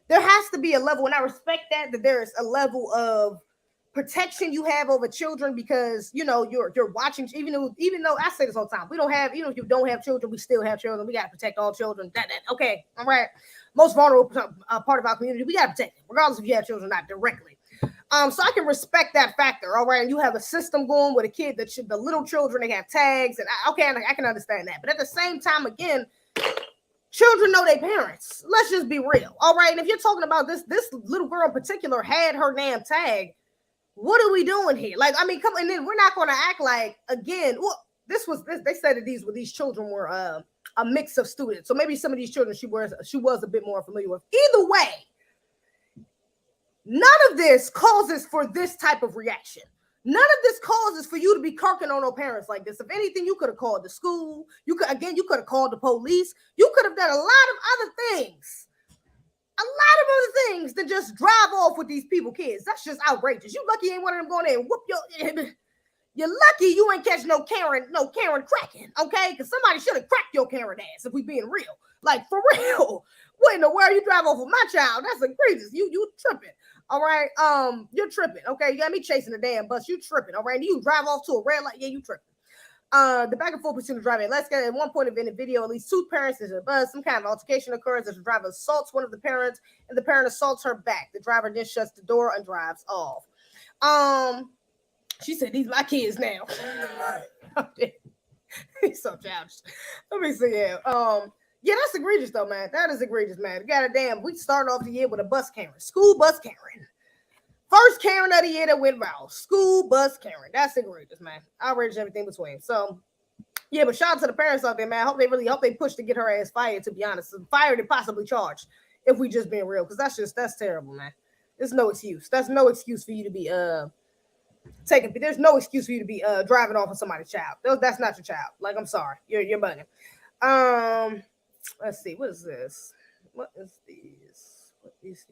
there has to be a level, and I respect that there is a level of protection you have over children because you're watching. Even though I say this all the time, we don't have. Even if you don't have children, we still have children. We got to protect all children. Okay, all right. Most vulnerable part of our community, we got to protect them, regardless if you have children or not directly. So I can respect that factor, all right? And you have a system going with a kid the little children, they have tags, and I can understand that. But at the same time, again, children know their parents. Let's just be real, all right? And if you're talking about this little girl in particular had her damn tag, what are we doing here? Like, come on, and then we're not going to act like, again, well, they said that these children were a mix of students. So maybe some of these children she was a bit more familiar with. Either way, none of this causes for this type of reaction. None of this causes for you to be kirking on no parents like this. If anything, you could have called the school. You could have called the police. You could have done a lot of other things. Than just drive off with these kids. That's just outrageous. You lucky ain't one of them going there and whoop your. You're lucky you ain't catch no Karen cracking, okay? Because somebody should have cracked your Karen ass if we being real. Like, for real. What in the world you drive off with my child? That's egregious. You tripping. All right. You're tripping. Okay. You got me chasing the damn bus. You tripping. All right. You drive off to a red light. Yeah, you tripping. The back and forth between the driver. Let's get at one point in the video, at least 2 parents in the bus. Some kind of altercation occurs as the driver assaults one of the parents, and the parent assaults her back. The driver then shuts the door and drives off. She said, "These my kids now." He's so childish. Let me see. Yeah, that's egregious though, man. That is egregious, man. Goddamn, we started off the year with a bus Karen, school bus Karen. First Karen of the year that went viral. School bus Karen. That's egregious, man. Outrageous, everything between. So, yeah, but shout out to the parents out there, man. I hope they push to get her ass fired, to be honest. Fired and possibly charged, if we just being real, because that's terrible, man. There's no excuse. That's no excuse for you to be taking. There's no excuse for you to be driving off of somebody's child. That's not your child. Like, I'm sorry, you're bugging. Let's see. What is this? What is this? What is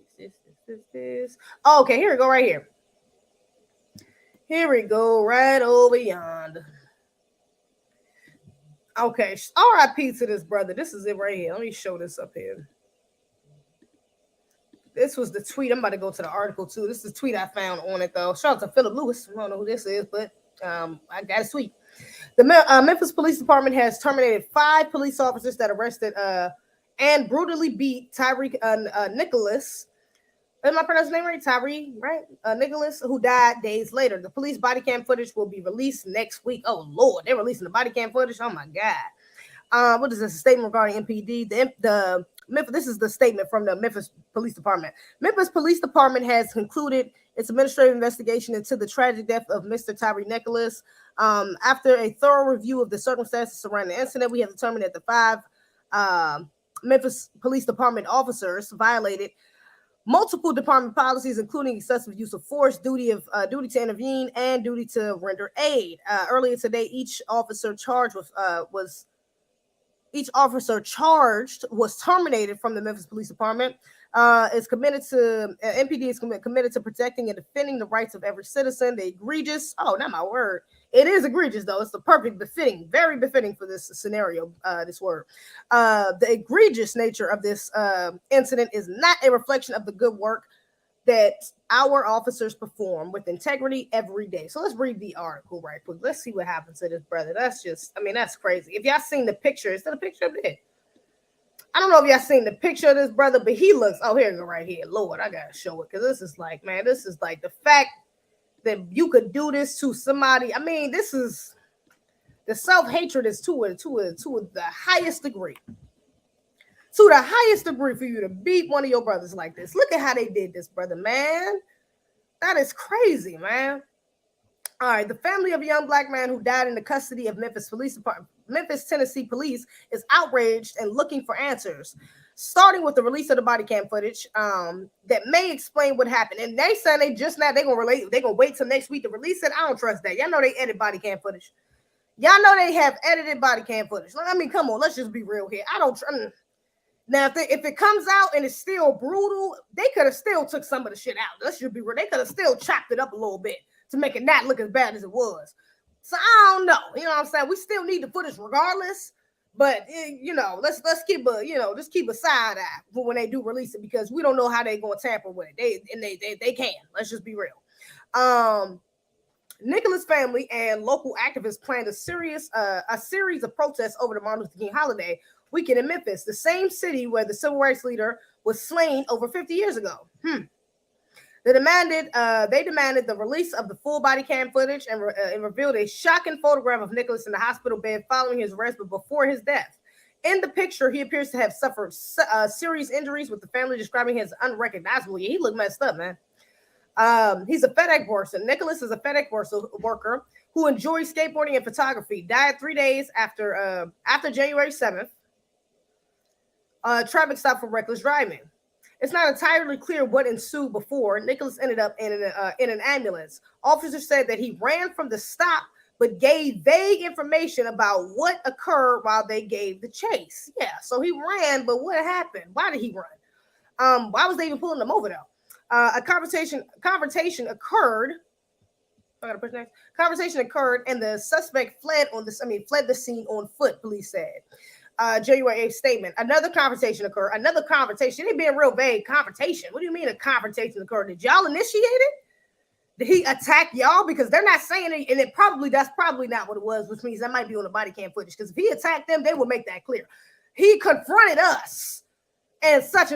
this? Oh, okay, here we go. Right here. Here we go. Right over yonder. Okay. R.I.P. to this brother. This is it right here. Let me show this up here. This was the tweet. I'm about to go to the article too. This is the tweet I found on it though. Shout out to Philip Lewis. I don't know who this is, but I got a tweet. The Memphis Police Department has terminated 5 police officers that arrested and brutally beat Tyre Nicholas. Am I pronouncing his name right? Tyre, right? Nicholas, who died days later. The police body cam footage will be released next week. Oh Lord, they're releasing the body cam footage. Oh my God. What is this? A statement regarding MPD? The Memphis. This is the statement from the Memphis Police Department. Memphis Police Department has concluded its administrative investigation into the tragic death of Mr. Tyre Nicholas. After a thorough review of the circumstances surrounding the incident, we have determined that the 5 Memphis Police Department officers violated multiple department policies, including excessive use of force, duty to intervene, and duty to render aid. Earlier today, each officer charged was terminated from the Memphis Police Department. MPD is committed to protecting and defending the rights of every citizen. The egregious, not my word. It is egregious though. It's the perfect befitting, very befitting for this scenario. This word, the egregious nature of this incident is not a reflection of the good work that our officers perform with integrity every day. So let's read the article right quick. Let's see what happens to this brother. That's crazy. If y'all seen the picture, is that a picture of it? I don't know if y'all seen the picture of this brother, but he looks, here you go right here. Lord, I gotta show it because this is like the fact that you could do this to somebody. I mean, this is the self-hatred is to the highest degree. To the highest degree for you to beat one of your brothers like this. Look at how they did this, brother, man. That is crazy, man. All right, the family of a young black man who died in the custody of Memphis Tennessee Police is outraged and looking for answers, starting with the release of the body cam footage that may explain what happened. And they said they're gonna wait till next week to release it. I don't trust that. Y'all know they edit body cam footage. Y'all know they have edited body cam footage. I mean, come on, let's just be real here. I don't now if it comes out and it's still brutal, they could have still took some of the shit out. Let's just be real. They could have still chopped it up a little bit to make it not look as bad as it was. So I don't know. You know what I'm saying? We still need the footage regardless. But let's keep just keep a side eye for when they do release it, because we don't know how they're gonna tamper with it. They can. Let's just be real. Nicholas' family and local activists planned a series of protests over the Martin Luther King holiday weekend in Memphis, the same city where the civil rights leader was slain over 50 years ago. They demanded the release of the full body cam footage and revealed a shocking photograph of Nicholas in the hospital bed following his arrest, but before his death. In the picture, he appears to have suffered serious injuries, with the family describing him as unrecognizable. Yeah, he looked messed up, man. He's a FedEx worker. Nicholas is a FedEx worker who enjoys skateboarding and photography. Died 3 days after January 7th. Traffic stop for reckless driving. It's not entirely clear what ensued before Nicholas ended up in an ambulance. Officers said that he ran from the stop, but gave vague information about what occurred while they gave the chase. Yeah, so he ran, but what happened? Why did he run? Why was they even pulling him over though? A confrontation occurred. I gotta push next. Conversation occurred, and the suspect fled the scene on foot. Police said. January 8th statement. Another confrontation occurred. Another confrontation. It being real vague. Confrontation. What do you mean a confrontation occurred? Did y'all initiate it? Did he attack y'all? Because they're not saying it, and that's probably not what it was, which means that might be on the body cam footage. Because if he attacked them, they would make that clear. He confronted us, and such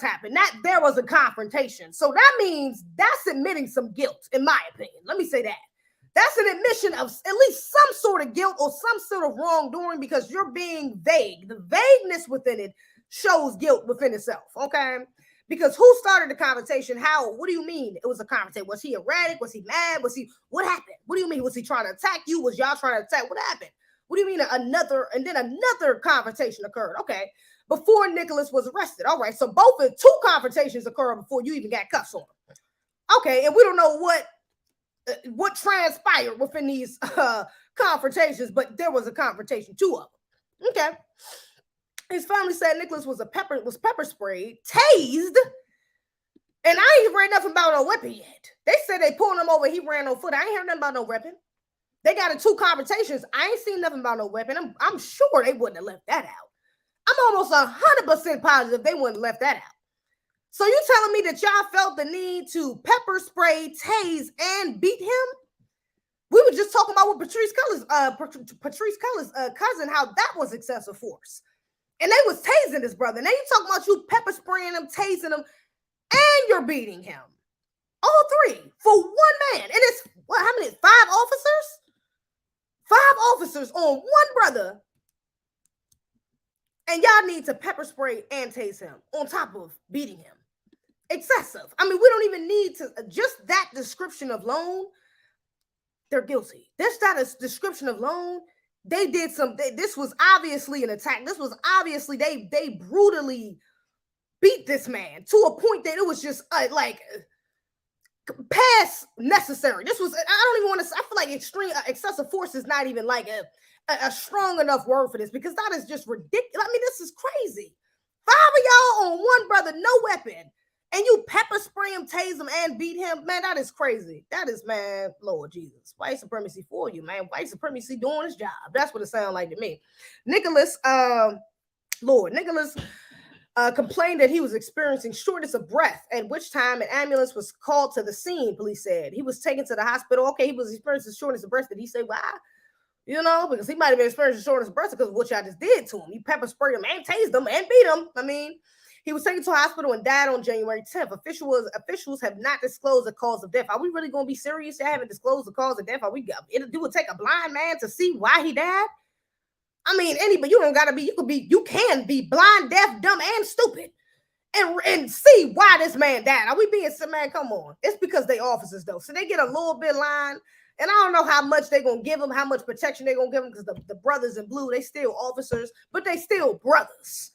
happened. There was a confrontation. So that means that's admitting some guilt, in my opinion. Let me say that. That's an admission of at least some sort of guilt or some sort of wrongdoing, because you're being vague. The vagueness within it shows guilt within itself, okay? Because who started the confrontation? How? What do you mean it was a confrontation? Was he erratic? Was he mad? What happened? What do you mean? Was he trying to attack you? Was y'all trying to attack? What happened? What do you mean another confrontation occurred? Okay, before Nicholas was arrested. All right, so two confrontations occurred before you even got cuffs on him. Okay, and we don't know what transpired within these confrontations, but there was a confrontation, 2 of them. Okay. His family said Nicholas was pepper sprayed, tased, and I ain't read nothing about no weapon yet. They said they pulled him over, he ran on foot. I ain't heard nothing about no weapon. They got in 2 confrontations. I ain't seen nothing about no weapon. I'm sure they wouldn't have left that out. I'm almost 100% positive they wouldn't have left that out. So you telling me that y'all felt the need to pepper spray, tase, and beat him? We were just talking about with Patrice Culler's cousin, how that was excessive force. And they was tasing this brother. Now you talking about you pepper spraying him, tasing him, and you're beating him. All 3 for 1 man. And it's, how many? 5 officers? 5 officers on 1 brother. And y'all need to pepper spray and tase him on top of beating him. Excessive. I mean, we don't even need to, just that description of loan, they're guilty. That's not a description of loan. They did this was obviously an attack. This was obviously, they brutally beat this man to a point that it was just past necessary. This was, I don't even want to, I feel like excessive force is not even like a strong enough word for this, because that is just ridiculous. I mean, this is crazy. 5 of y'all on 1 brother, no weapon, and you pepper spray him, tase him, and beat him. Man, that is crazy. That is, man, Lord Jesus. White supremacy for you, man. White supremacy doing his job. That's what it sounds like to me. Nicholas complained that he was experiencing shortness of breath, at which time an ambulance was called to the scene, police said. He was taken to the hospital. Okay, he was experiencing shortness of breath. Did he say why? You know, because he might have been experiencing shortness of breath because of what y'all just did to him. You pepper sprayed him and tased him and beat him. I mean, he was taken to a hospital and died on January 10th. Officials have not disclosed the cause of death. Are we really going to be serious? They haven't disclosed the cause of death. It would take a blind man to see why he died? I mean, anybody, you can be blind, deaf, dumb, and stupid and see why this man died. Are we being, man, come on. It's because they officers, though. So they get a little bit line, and I don't know how much they're going to give them, how much protection they're going to give them, because the brothers in blue, they still officers, but they still brothers.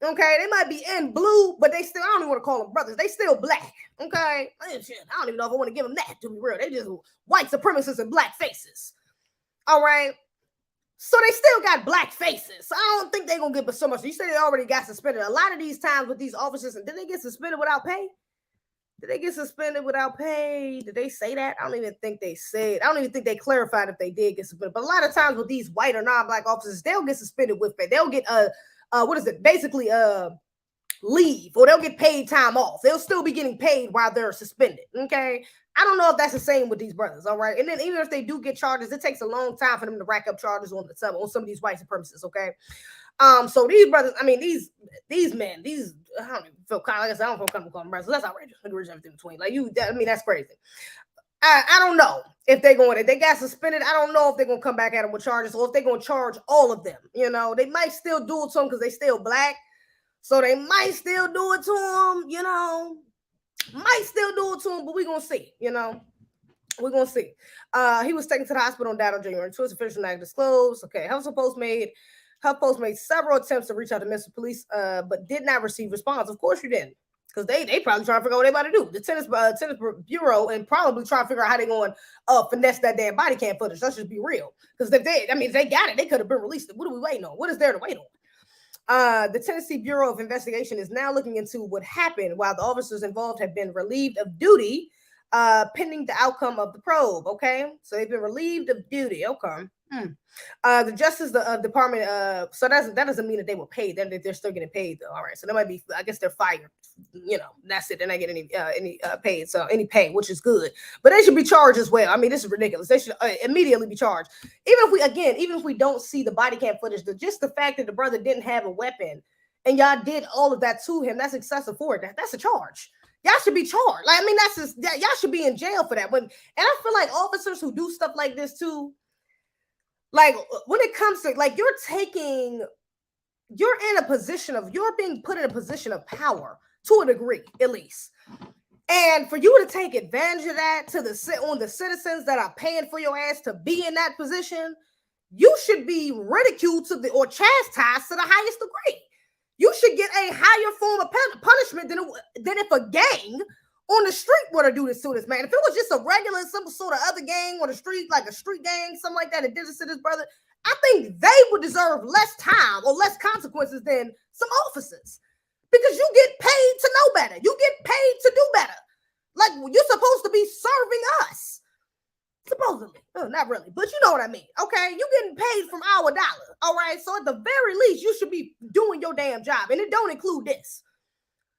Okay, they might be in blue, but they still, I don't even want to call them brothers. They still black. Okay, I don't even know if I want to give them that, to be real. They just white supremacists and black faces. All right. So they still got black faces. So I don't think they're going to get so much. You said they already got suspended. A lot of these times with these officers, did they get suspended without pay? Did they get suspended without pay? Did they say that? I don't even think they said. I don't even think they clarified if they did get suspended. But a lot of times with these white or non-black officers, they'll get suspended with pay. They'll get basically leave, or they'll get paid time off. They'll still be getting paid while they're suspended. Okay, I don't know if that's the same with these brothers. All right, and then even if they do get charges, it takes a long time for them to rack up charges on some of these white supremacists. Okay, so these brothers, I mean, these men, I don't even feel kind of, like I said, I don't feel comfortable calling them brothers. That's outrageous. Everything between, like I mean, that's crazy. I don't know if they got suspended. I don't know if they're going to come back at them with charges, or if they're going to charge all of them. You know, they might still do it to them because they still black. So they might still do it to them, you know, but we're going to see, you know, we're going to see. He was taken to the hospital and died on January 2nd. Official not disclosed. Okay. HuffPost made several attempts to reach out to Memphis police, but did not receive response. Of course you didn't. Because they probably trying to figure out what they about to do. The tennis bureau, and probably trying to figure out how they're going to finesse that damn body cam footage. Let's just be real. Because if they got it, they could have been released. What are we waiting on? What is there to wait on? The Tennessee Bureau of Investigation is now looking into what happened while the officers involved have been relieved of duty, pending the outcome of the probe. Okay, so they've been relieved of duty. Okay. The Justice Department. So that doesn't mean that they were paid. They're still getting paid though. All right. So they might be. I guess they're fired. You know, that's it. They're not getting any paid. So any pay, which is good. But they should be charged as well. I mean, this is ridiculous. They should immediately be charged. Even if we don't see the body cam footage, just the fact that the brother didn't have a weapon and y'all did all of that to him, that's excessive for it. That's a charge. Y'all should be charged. Like, I mean, y'all should be in jail for that. And I feel like officers who do stuff like this too. Like when it comes to like you're being put in a position of power to a degree, at least. And for you to take advantage of that on the citizens that are paying for your ass to be in that position, you should be ridiculed or chastised to the highest degree. You should get a higher form of punishment than if a gang on the street would have do this to this man. If it was just a regular, some sort of other gang on the street, like a street gang, something like that, and did this to this brother, I think they would deserve less time or less consequences than some officers. Because you get paid to know better. You get paid to do better. Like, you're supposed to be serving us. Supposedly. Not really, but you know what I mean. Okay, you getting paid from our dollar. All right, so at the very least, you should be doing your damn job. And it don't include this.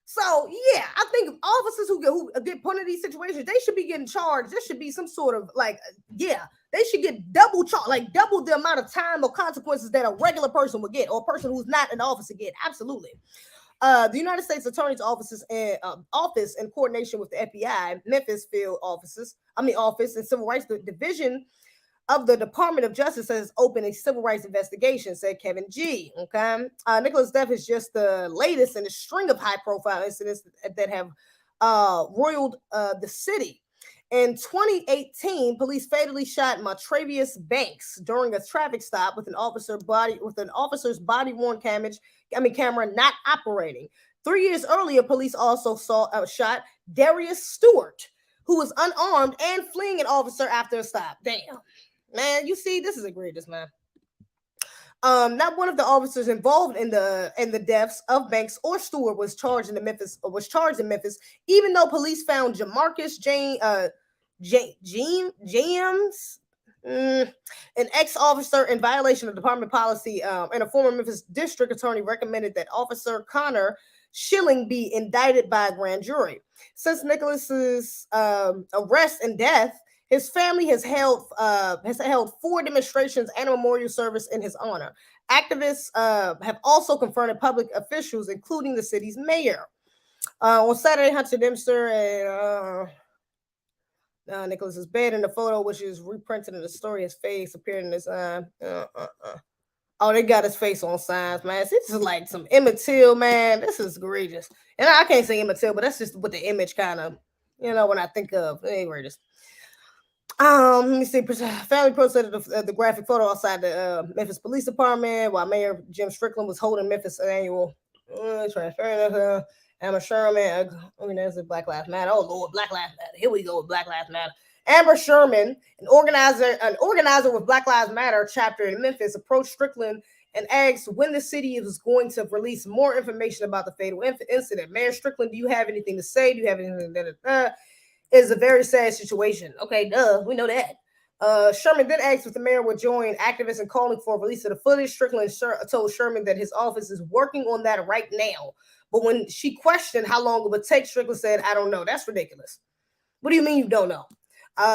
So, yeah, I think officers who get put in these situations, they should be getting charged. There should be some sort of, like, yeah, they should get double charge, like double the amount of time or consequences that a regular person would get, or a person who's not an officer get. Absolutely. The United States Attorney's Office in coordination with the FBI, Memphis field office and Civil Rights Division of the Department of Justice has opened a civil rights investigation, said Kevin G. Okay, Nicholas' death is just the latest in a string of high-profile incidents that have roiled the city. In 2018, police fatally shot Matravius Banks during a traffic stop with an officer's body-worn camera not operating. 3 years earlier, police also shot Darius Stewart, who was unarmed and fleeing an officer after a stop. Damn, man, you see, this is egregious, man. Not one of the officers involved in the deaths of Banks or Stewart was charged in Memphis, even though police found Jamarcus James, an ex-officer in violation of department policy, and a former Memphis district attorney recommended that Officer Connor Schilling be indicted by a grand jury. Since Nicholas's arrest and death, his family has held 4 demonstrations and a memorial service in his honor. Activists have also confronted public officials, including the city's mayor. On Saturday, Hunter Dempster and Nicholas's bed in the photo, which is reprinted in the story, his face appeared in this. Oh, they got his face on signs, man. This is like some Emmett Till, man. This is egregious. And I can't say Emmett Till, but that's just what the image kind of, when I think of. Egregious. Let me see. Family posted the graphic photo outside the Memphis Police Department while Mayor Jim Strickland was holding Memphis annual transfer. Amber Sherman. There's a Black Lives Matter. Oh Lord, Black Lives Matter. Here we go with Black Lives Matter. Amber Sherman, an organizer with Black Lives Matter chapter in Memphis, approached Strickland and asked when the city was going to release more information about the fatal incident. Mayor Strickland, do you have anything to say? Do you have anything that is a very sad situation? Okay, we know that. Sherman then asked if the mayor would join activists in calling for a release of the footage. Strickland told Sherman that his office is working on that right now. But when she questioned how long it would take, Strickland said, I don't know. That's ridiculous. What do you mean you don't know?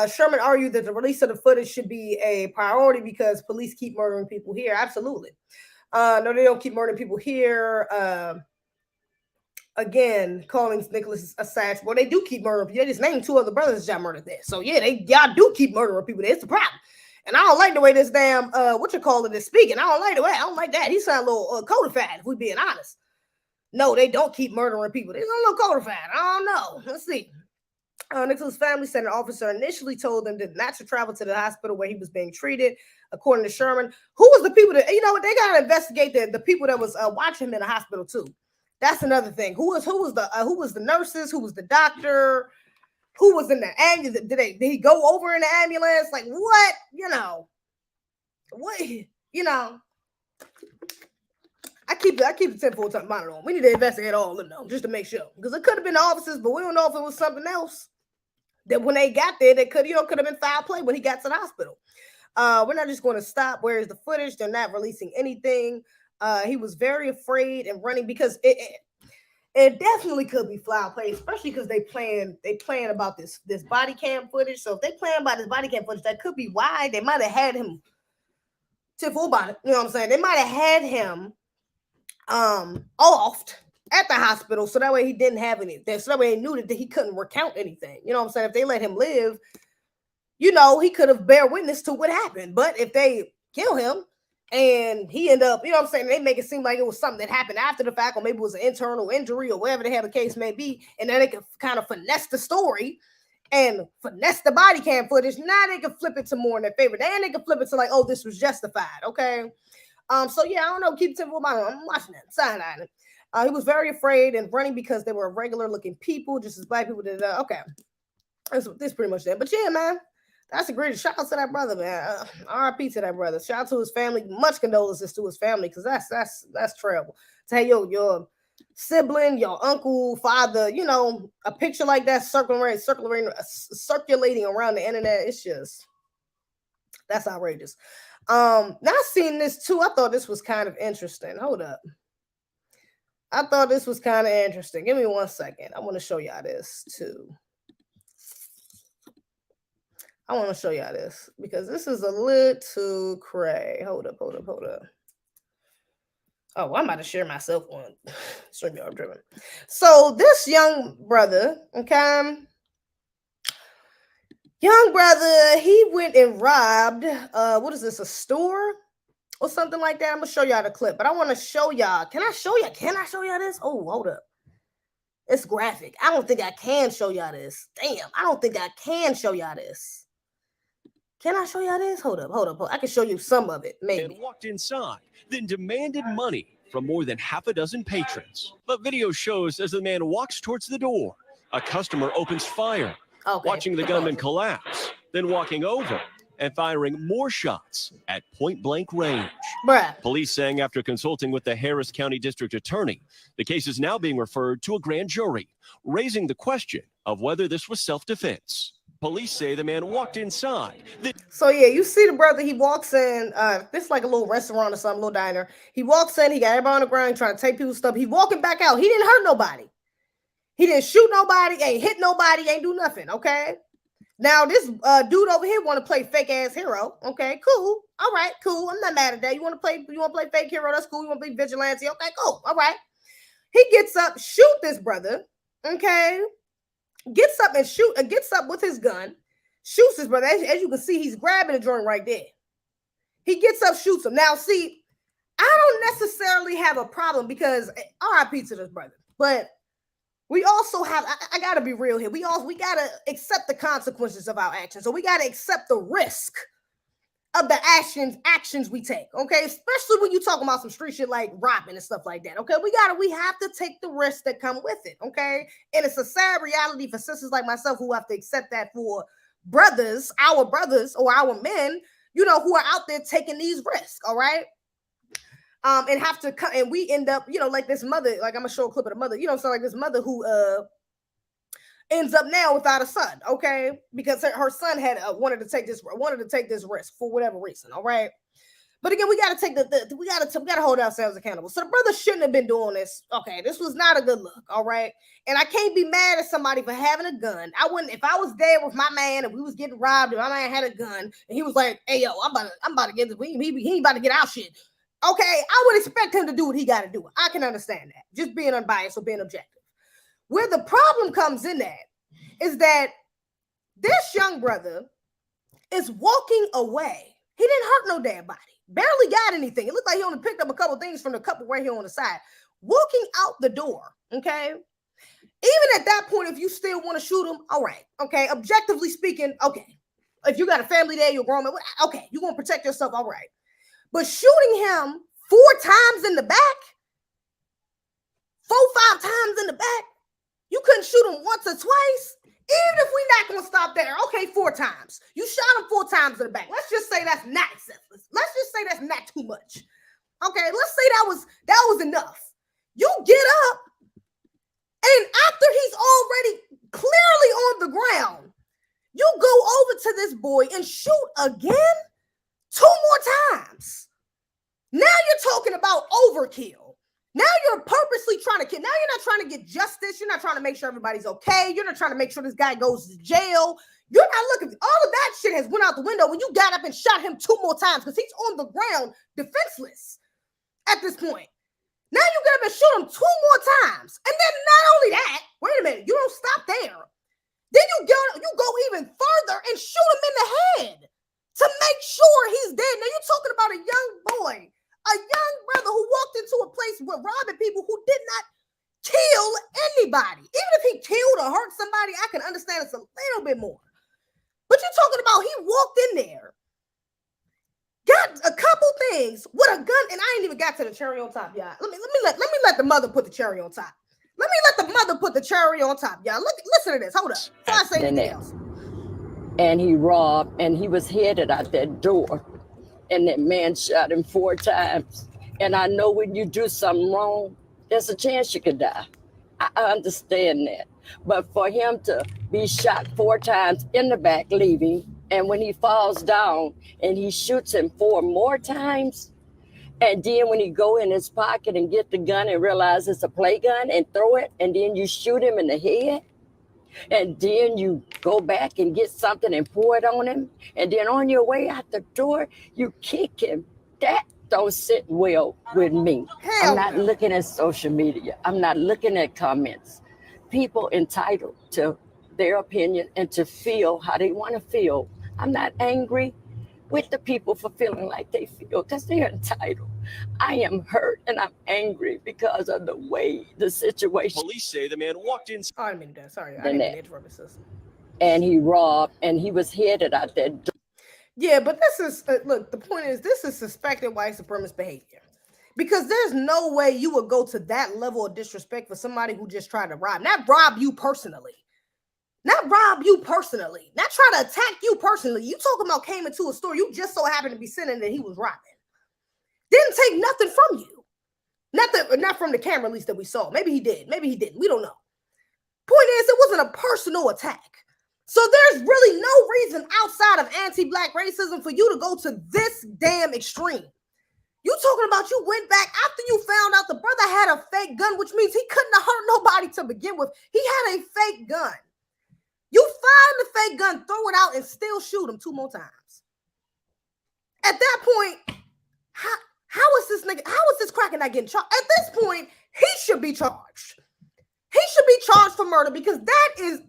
Sherman argued that the release of the footage should be a priority because police keep murdering people here. Absolutely. No, they don't keep murdering people here. Again, calling Nicholas assassin. Well, they do keep murdering people. They just named 2 other brothers that got murdered there. So yeah, y'all do keep murdering people there. It's the problem. And I don't like the way this damn is speaking. I don't like the way. I don't like that. He sound a little codified, if we're being honest. No, they don't keep murdering people. They're a little codified. I don't know. Let's see. Nicholas' family said an officer initially told them not to travel to the hospital where he was being treated. According to Sherman, who was the people that, they got to investigate the people that was watching him in the hospital too. That's another thing. Who was the nurses? Who was the doctor? Who was in the ambulance? Did he go over in the ambulance? Like what? I keep the 10-4 monitor on. We need to investigate all of them though, just to make sure. Because it could have been the officers, but we don't know if it was something else. That when they got there, they could have been foul play when he got to the hospital. We're not just going to stop. Where is the footage? They're not releasing anything. He was very afraid and running because it definitely could be foul play, especially because they plan about this body cam footage. So if they plan about this body cam footage, that could be why they might have had him full body. You know what I'm saying? They might have had him offed at the hospital, so that way he didn't have anything. So that way he knew that he couldn't recount anything. You know what I'm saying? If they let him live, he could have bear witness to what happened. But if they kill him and he end up, they make it seem like it was something that happened after the fact, or maybe it was an internal injury or whatever the hell the case may be, and then they can kind of finesse the story and finesse the body cam footage. Now they can flip it to more in their favor. Then they can flip it to like, oh, this was justified. Okay. So yeah, I don't know. Keep 10-4 monitor. I'm watching that. Side-eyeing. He was very afraid and running because they were regular looking people, just as black people did. Okay, this pretty much that. But yeah, man, that's a great shout out to that brother, man. R.I.P. to that brother. Shout out to his family. Much condolences to his family, because that's terrible. To have your sibling, your uncle, father, you know, a picture like that circulating around the internet. It's just, that's outrageous. Now I seen this too. I thought this was kind of interesting. Hold up. I thought this was kind of interesting. Give me 1 second. I want to show y'all this too. I want to show y'all this because this is a little cray. Hold up. Oh, I'm about to share myself on StreamYard driven. So this young brother, okay, he went and robbed, what is this, a store or something like that? I'm gonna show y'all the clip, but I want to show y'all. Can I show y'all this? Oh, hold up. It's graphic. I don't think I can show y'all this. Damn, I don't think I can show y'all this. Can I show y'all this? Hold up. I can show you some of it, maybe. And walked inside, then demanded money from more than half a dozen patrons. But video shows as the man walks towards the door, a customer opens fire, watching the gunman collapse, then walking over and firing more shots at point-blank range. Bruh. Police saying after consulting with the Harris County District Attorney, the case is now being referred to a grand jury, raising the question of whether this was self-defense. Police say the man walked inside. So yeah, you see the brother, he walks in, this is like a little restaurant or something, little diner. He walks in, he got everybody on the ground trying to take people's stuff. He walking back out. He didn't hurt nobody. He didn't shoot nobody, ain't hit nobody, ain't do nothing, okay? Now this dude over here want to play fake ass hero. Okay, cool. All right, cool. I'm not mad at that. You want to play fake hero? That's cool. You want to be vigilante? Okay, cool. All right. He gets up, shoot this brother. Okay. Gets up with his gun, shoots his brother. As you can see, he's grabbing the joint right there. He gets up, shoots him. Now, see, I don't necessarily have a problem because RIP to this brother, but we also have, I gotta be real here. We gotta accept the consequences of our actions. So we gotta accept the risk of the actions we take. Okay, especially when you talking about some street shit like robbing and stuff like that. Okay, we have to take the risks that come with it. Okay, and it's a sad reality for sisters like myself who have to accept that for our brothers or our men, you know, who are out there taking these risks. All right. And have to come, and we end up, you know, like this mother, like I'm gonna show a clip of the mother, you know, so like this mother who ends up now without a son, okay, because her son had wanted to take this risk for whatever reason, all right. But again, we gotta take we gotta hold ourselves accountable. So the brother shouldn't have been doing this. Okay, this was not a good look, all right. And I can't be mad at somebody for having a gun. I wouldn't if I was there with my man and we was getting robbed and my man had a gun and he was like, "Hey yo, I'm about to get this. He ain't about to get our shit." Okay, I would expect him to do what he got to do. I can understand that. Just being unbiased or being objective. Where the problem comes in at is that this young brother is walking away. He didn't hurt no damn body. Barely got anything. It looked like he only picked up a couple things from the couple right here on the side. Walking out the door, okay? Even at that point, if you still want to shoot him, all right, okay? Objectively speaking, okay. If you got a family there, you're grown, okay, you're going to protect yourself, all right. But shooting him 4 times in the back, 4-5 times in the back, you couldn't shoot him once or twice. Even if we're not going to stop there, okay, 4 times. You shot him 4 times in the back. Let's just say that's not senseless. Let's just say that's not too much. Okay, let's say that was enough. You get up, and after he's already clearly on the ground, you go over to this boy and shoot again 2 more times. Now you're talking about overkill. Now you're purposely trying to kill. Now you're not trying to get justice. You're not trying to make sure everybody's okay. You're not trying to make sure this guy goes to jail. You're not looking. All of that shit has went out the window when you got up and shot him 2 more times because he's on the ground defenseless at this point. Now you get up and shoot him 2 more times. And then not only that, wait a minute, you don't stop there. Then you go even further and shoot him in the head to make sure he's dead. Now you're talking about a young boy, a young brother who walked into a place with robbing people who did not kill anybody. Even if he killed or hurt somebody, I can understand it's a little bit more. But you're talking about he walked in there got a couple things with a gun, and I ain't even got to the cherry on top, y'all. Let me let the mother put the cherry on top. Let me let the mother put the cherry on top, y'all. Listen to this. Hold up. Before I say anything else. And he robbed, and he was headed out that door, and that man shot him 4 times. And I know when you do something wrong, there's a chance you could die. I understand that. But for him to be shot 4 times in the back, leaving, and when he falls down and he shoots him 4 more times, and then when he go in his pocket and get the gun and realize it's a play gun and throw it, and then you shoot him in the head, and then you go back and get something and pour it on him, and then on your way out the door, you kick him. That don't sit well with me. I'm not looking at social media. I'm not looking at comments. People entitled to their opinion and to feel how they want to feel. I'm not angry with the people for feeling like they feel because they're entitled. I am hurt and I'm angry because of the way the situation. Police say the man walked in. Oh, I didn't mean that. Sorry, I didn't mean to interrupt, sis. And he robbed, and he was headed out that door. Yeah, but this is look. The point is, this is suspected white supremacist behavior, because there's no way you would go to that level of disrespect for somebody who just tried to rob, not rob you personally. Not rob you personally, not try to attack you personally. You talking about came into a store, you just so happened to be sitting that he was robbing. Didn't take nothing from you. Not from the camera, at least that we saw. Maybe he did, maybe he didn't. We don't know. Point is, it wasn't a personal attack. So there's really no reason outside of anti-black racism for you to go to this damn extreme. You talking about you went back after you found out the brother had a fake gun, which means he couldn't have hurt nobody to begin with. He had a fake gun. You find the fake gun, throw it out, and still shoot him 2 more times. At that point, how is this cracker not getting charged? At this point, he should be charged. He should be charged for murder because that is,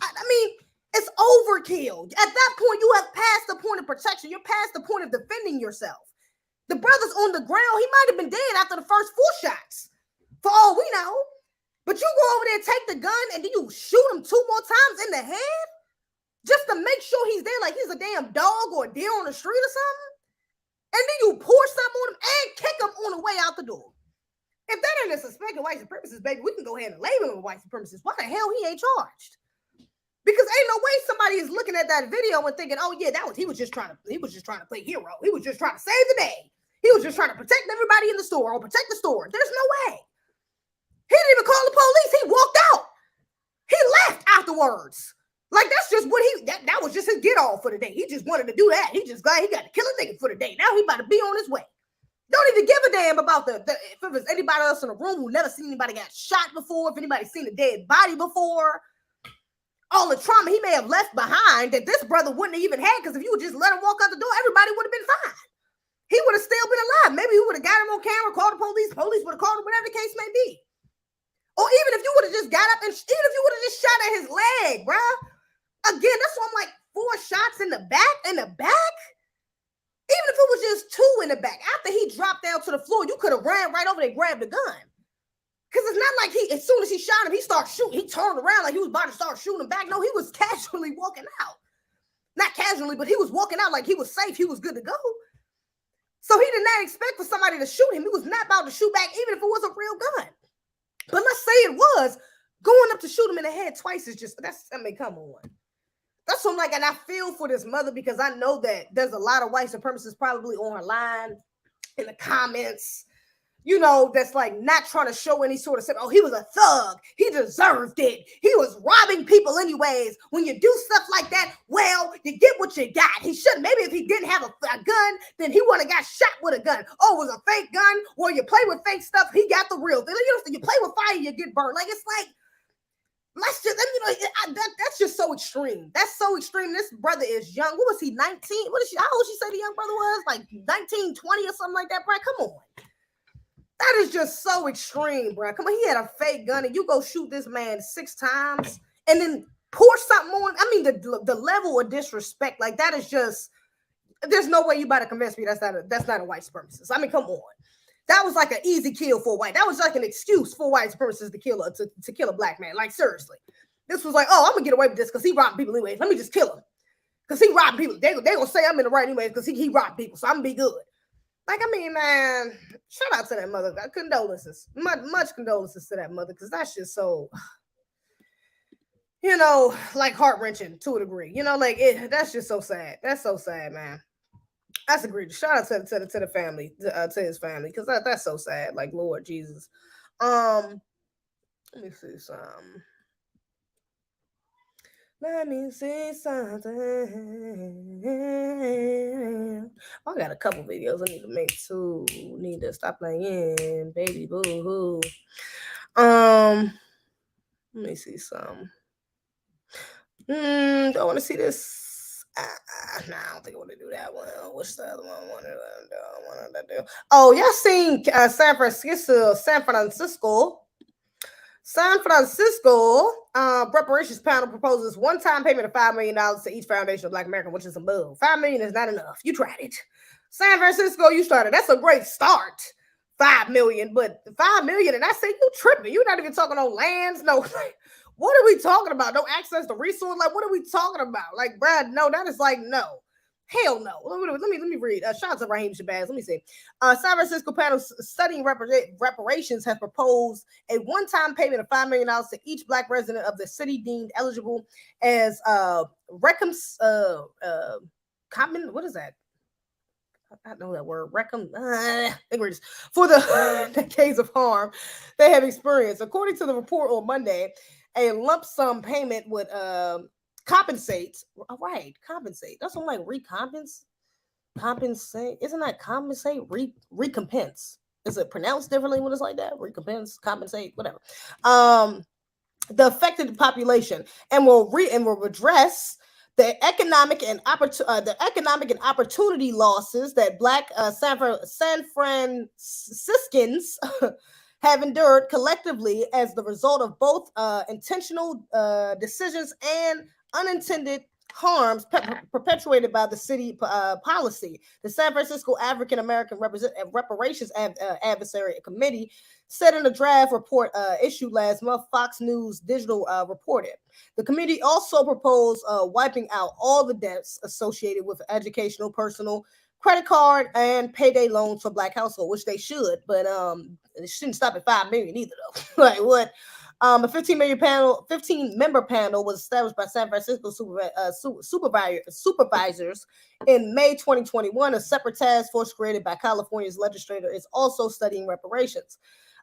it's overkill. At that point, you have passed the point of protection. You're past the point of defending yourself. The brother's on the ground. He might have been dead after the first 4 shots, for all we know. But you go over there, take the gun, and then you shoot him 2 more times in the head just to make sure he's there like he's a damn dog or a deer on the street or something. And then you pour something on him and kick him on the way out the door. If that ain't a suspected white supremacist, baby, we can go ahead and label him a white supremacist. Why the hell he ain't charged? Because ain't no way somebody is looking at that video and thinking, oh yeah, he was just trying to play hero. He was just trying to save the day. He was just trying to protect everybody in the store or protect the store. There's no way. He didn't even call the police. He walked out. He left afterwards. Like that's just what that was just his get off for the day. He just wanted to do that. He just glad he got to kill a nigga for the day. Now he about to be on his way. Don't even give a damn about if it was anybody else in the room who never seen anybody got shot before, if anybody seen a dead body before. All the trauma he may have left behind that this brother wouldn't have even had, because if you would just let him walk out the door, everybody would have been fine. He would have still been alive. Maybe he would have got him on camera, called the police would have called him, whatever the case may be. Or even if you would have just got up and even if you would have just shot at his leg, bro. Again, that's why I'm like 4 shots in the back. Even if it was just 2 in the back, after he dropped down to the floor, you could have ran right over there and grabbed the gun. Because it's not like as soon as he shot him, he started shooting. He turned around like he was about to start shooting him back. No, he was casually walking out. Not casually, but he was walking out like he was safe. He was good to go. So he did not expect for somebody to shoot him. He was not about to shoot back, even if it was a real gun. But let's say it was. Going up to shoot him in the head twice is just, come on. That's what I'm like, and I feel for this mother because I know that there's a lot of white supremacists probably on her line in the comments, that's like not trying to show any sort of, oh, he was a thug. He deserved it. He was robbing people anyways. When you do stuff like that, well, you get what you got. He shouldn't. Maybe if he didn't have a gun, then he wouldn't have got shot with a gun. Oh, it was a fake gun. Well, you play with fake stuff. He got the real thing. You play with fire, you get burned. Like, it's like, let's just, that's just so extreme. That's so extreme. This brother is young. What was he, 19? How old she say the young brother was? Like 19, 20 or something like that, bro. Come on. That is just so extreme, bro. Come on, he had a fake gun and you go shoot this man 6 times and then pour something on. The level of disrespect, like that is just, there's no way you about to convince me that's not a white supremacist. Come on. That was like an easy kill for white. That was like an excuse for white supremacists to kill a black man. Like, seriously. This was like, oh, I'm going to get away with this because he robbed people anyways. Let me just kill him. Because he robbed people. They going to say I'm in the right anyways because he robbed people. So I'm going to be good. Like, I mean, man, shout out to that mother. Condolences. Much condolences to that mother, because that's just so, you know, like heart-wrenching to a degree. You know, like that's just so sad. That's so sad, man. That's egregious. Shout out to the family, to his family, because that's so sad. Like, Lord Jesus. Let me see some. Let me see something. I got a couple videos I need to make too. Need to stop playing, baby boo hoo. Let me see some. Do I want to see this? Nah, I don't think I want to do that one. What's the other one I want to do? Oh, y'all seen San Francisco reparations panel proposes one-time payment of $5 million to each foundation of Black American, which is above. $5 million is not enough. You tried it. San Francisco, you started. That's a great start. $5 million, but $5 million, and I say you tripping. You're not even talking on lands. No, like, what are we talking about? No access to resource. Like, what are we talking about? Like, Brad, no, that is like no. Hell no. Let me read. Shout out to Raheem Shabazz. Let me see. San Francisco panel studying reparations has proposed a one-time payment of $5 million to each Black resident of the city deemed eligible as what is that? I know that word. For the decades of harm they have experienced. According to the report on Monday, a lump sum payment would compensate. Right, compensate. That's what I'm like. Compensate. Isn't that compensate? Recompense. Is it pronounced differently when it's like that? Recompense, compensate, whatever. The affected population and will redress the economic and opportunity losses that Black San Franciscans have endured collectively as the result of both intentional decisions and unintended harms perpetuated by the city policy. The San Francisco African American Reparations Advisory Committee said in a draft report issued last month, Fox News Digital reported. The committee also proposed wiping out all the debts associated with educational, personal, credit card, and payday loans for Black households, which they should, but it shouldn't stop at $5 million either, though. Like what? A 15-member panel was established by San Francisco supervisors in May 2021. A separate task force created by California's legislator is also studying reparations.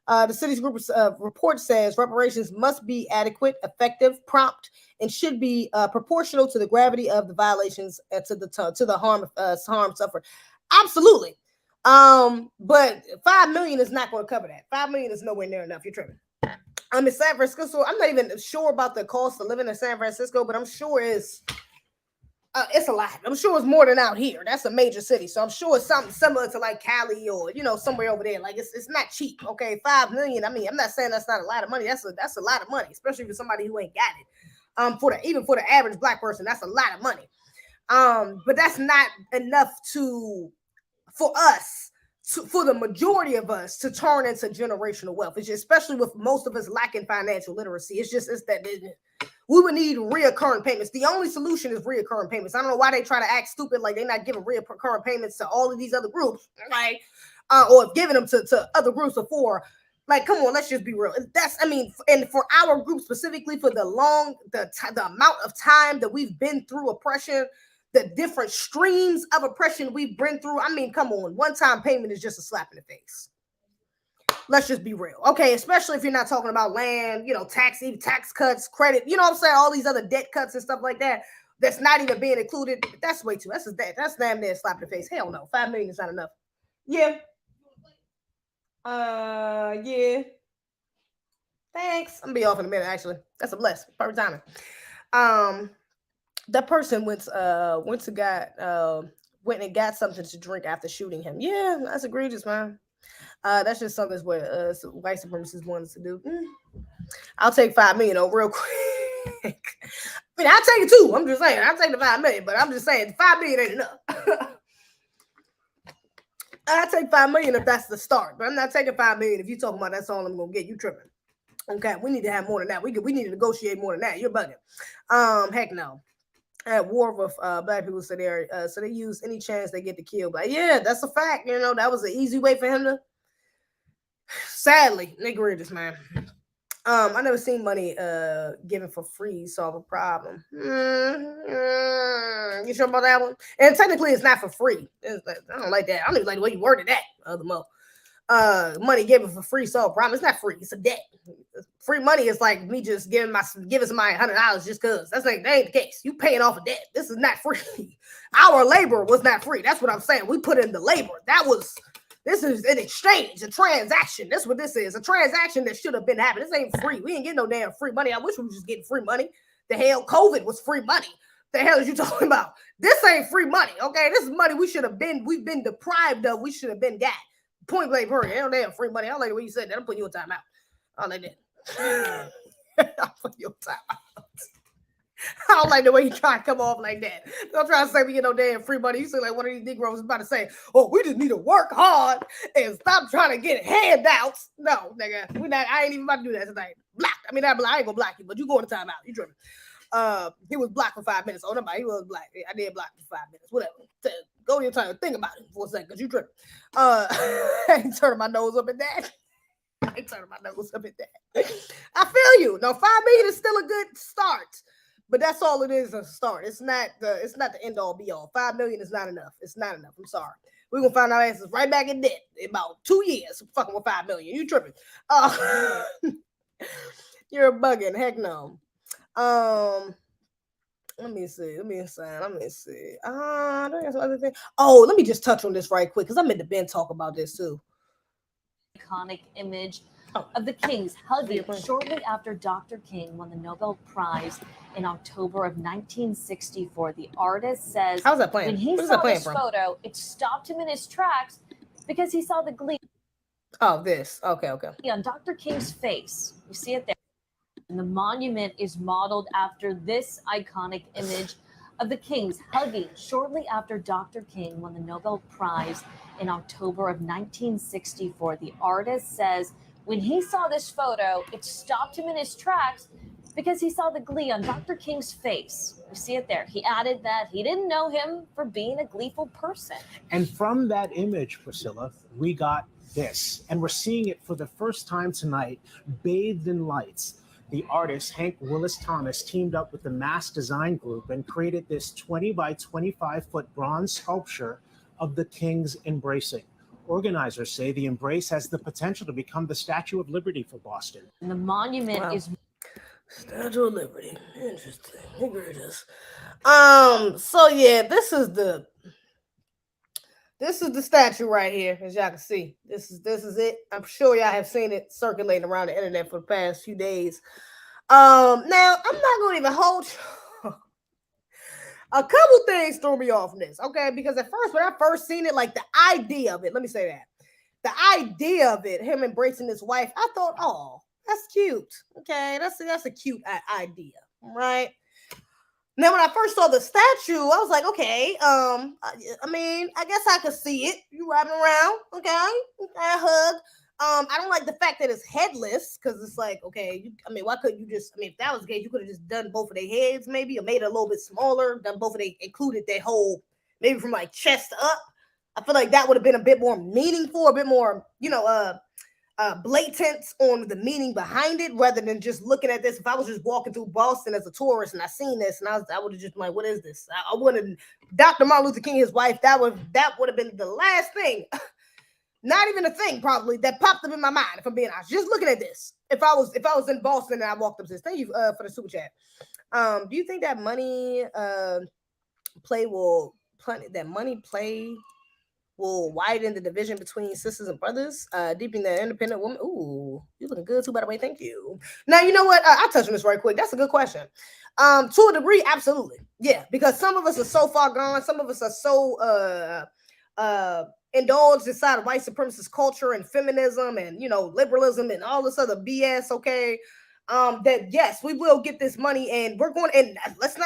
The city's group report says reparations must be adequate, effective, prompt, and should be proportional to the gravity of the violations and to the harm suffered. Absolutely. But $5 million is not going to cover that. $5 million is nowhere near enough. You're tripping. I'm in San Francisco. I'm not even sure about the cost of living in San Francisco, but I'm sure it's a lot. I'm sure it's more than out here. That's a major city, so I'm sure it's something similar to like Cali or somewhere over there. Like it's not cheap. Okay, $5 million. I mean, I'm not saying that's not a lot of money. That's a lot of money, especially for somebody who ain't got it. Even for the average Black person, that's a lot of money. But that's not enough for the majority of us to turn into generational wealth. It's just, especially with most of us lacking financial literacy. It's that we would need reoccurring payments. The only solution is reoccurring payments. I don't know why they try to act stupid like they're not giving reoccurring payments to all of these other groups, right? Or giving them to other groups before. Like, come on, let's just be real. And for our group specifically, for the amount of time that we've been through oppression, the different streams of oppression we've been through. I mean, come on, one-time payment is just a slap in the face. Let's just be real. Okay, especially if you're not talking about land, tax cuts, credit, you know what I'm saying? All these other debt cuts and stuff like that. That's not even being included. That's way too. That's damn near a slap in the face. Hell no. $5 million is not enough. Yeah. Yeah. Thanks. I'm gonna be off in a minute, actually. That's a bless. Perfect timing. That person went and got something to drink after shooting him. Yeah, that's egregious, man. That's just something what white supremacists want us to do. I'll take $5 million real quick. I mean, I'll take it too. I'm just saying, I'll take the $5 million, but I'm just saying $5 million ain't enough. I'll take $5 million if that's the start, but I'm not taking $5 million if you're talking about that's all I'm gonna get. You tripping. Okay, we need to have more than that. We need to negotiate more than that. You're bugging. Heck no. at war with black people, so they use any chance they get to kill. But yeah, that's a fact. You know, that was an easy way for him to. Sadly, egregious, man. I never seen money given for free solve a problem. You sure about that one? And technically, it's not for free. I don't like that. I don't even like the way you worded that. Other mo. Money given for free solve a problem. It's not free. It's a debt. Free money is like me just giving somebody $100 just cause. That's like that ain't the case. You paying off a debt. This is not free. Our labor was not free. That's what I'm saying. We put in the labor. This is an exchange, a transaction. That's what this is. A transaction that should have been happening. This ain't free. We ain't getting no damn free money. I wish we were just getting free money. The hell, COVID was free money. The hell is you talking about? This ain't free money, okay? This is money we've been deprived of. We should have been got. Point blank period. Ain't no damn free money. I don't like the way you said that. I'm putting you on timeout. I don't like that. I'll put you on timeout. I don't like the way you try to come off like that. Don't try to say we get no damn free money. You seem like one of these Negroes is about to say, oh, we just need to work hard and stop trying to get handouts. No, nigga. I ain't even about to do that tonight. Blocked. I mean, I ain't gonna block you, but you going to timeout. You tripping. He was blocked for 5 minutes. Oh, nobody. He was black. I did block for 5 minutes. Whatever. Go to your time. Think about it for a second, because you tripping. I ain't turning my nose up at that. I ain't turning my nose up at that. I feel you. No, 5 million is still a good start. But that's all it is, a start. It's not the end all be all. 5 million is not enough. It's not enough. I'm sorry. We're gonna find our asses right back in debt in about 2 years. Fucking with 5 million. You tripping. You're bugging. Heck no. Let me see. Oh, let me just touch on this right quick because I meant to Ben talk about this too. Iconic image of the Kings hugging shortly after Dr. King won the Nobel Prize in October of 1964. The artist says how's that playing? When he saw this photo, it stopped him in his tracks because he saw the glee. Oh, this. Okay. On Dr. King's face. You see it there. And the monument is modeled after this iconic image of the Kings hugging shortly after Dr. King won the Nobel Prize in October of 1964. The artist says when he saw this photo, it stopped him in his tracks because he saw the glee on Dr. King's face. You see it there. He added that he didn't know him for being a gleeful person. And from that image, Priscilla, we got this. And we're seeing it for the first time tonight, bathed in lights. The artist, Hank Willis Thomas, teamed up with the Mass Design Group and created this 20 by 25 foot bronze sculpture of the Kings embracing. Organizers say the embrace has the potential to become the Statue of Liberty for Boston. And the monument is Statue of Liberty. Interesting. Here it is. So yeah, this is the statue right here, as y'all can see. This is it. I'm sure y'all have seen it circulating around the internet for the past few days. Now I'm not gonna even hold you. A couple things threw me off this, okay? Because at first, when I first seen it, like the idea of it, let me say that. The idea of it, him embracing his wife, I thought, oh, that's cute. Okay, that's a cute idea, right? Now, when I first saw the statue, I was like, okay, I mean, I guess I could see it. You riding around, okay, hug. I don't like the fact that it's headless, because it's like, okay, why couldn't you just, if that was the case, you could have just done both of their heads, maybe, or made it a little bit smaller, done both of they, included their whole, maybe from like chest up. I feel like that would have been a bit more meaningful, a bit more, blatant on the meaning behind it, rather than just looking at this. If I was just walking through Boston as a tourist and I seen this, and I would have just been like, what is this? I wouldn't. Dr. Martin Luther King, his wife, that would have been the last thing, not even a thing probably, that popped up in my mind. If I'm being honest, just looking at this. If I was in Boston and I walked up to this, thank you for the super chat. Do you think that money play will widen the division between sisters and brothers, deepening the independent woman? Ooh, you looking good too, by the way. Thank you. Now, you know what? I'll touch on this right quick. That's a good question. To a degree, absolutely. Yeah, because some of us are so far gone. Some of us are so indulged inside of white supremacist culture and feminism and, liberalism and all this other BS, okay? That yes, we will get this money, and we're going, and let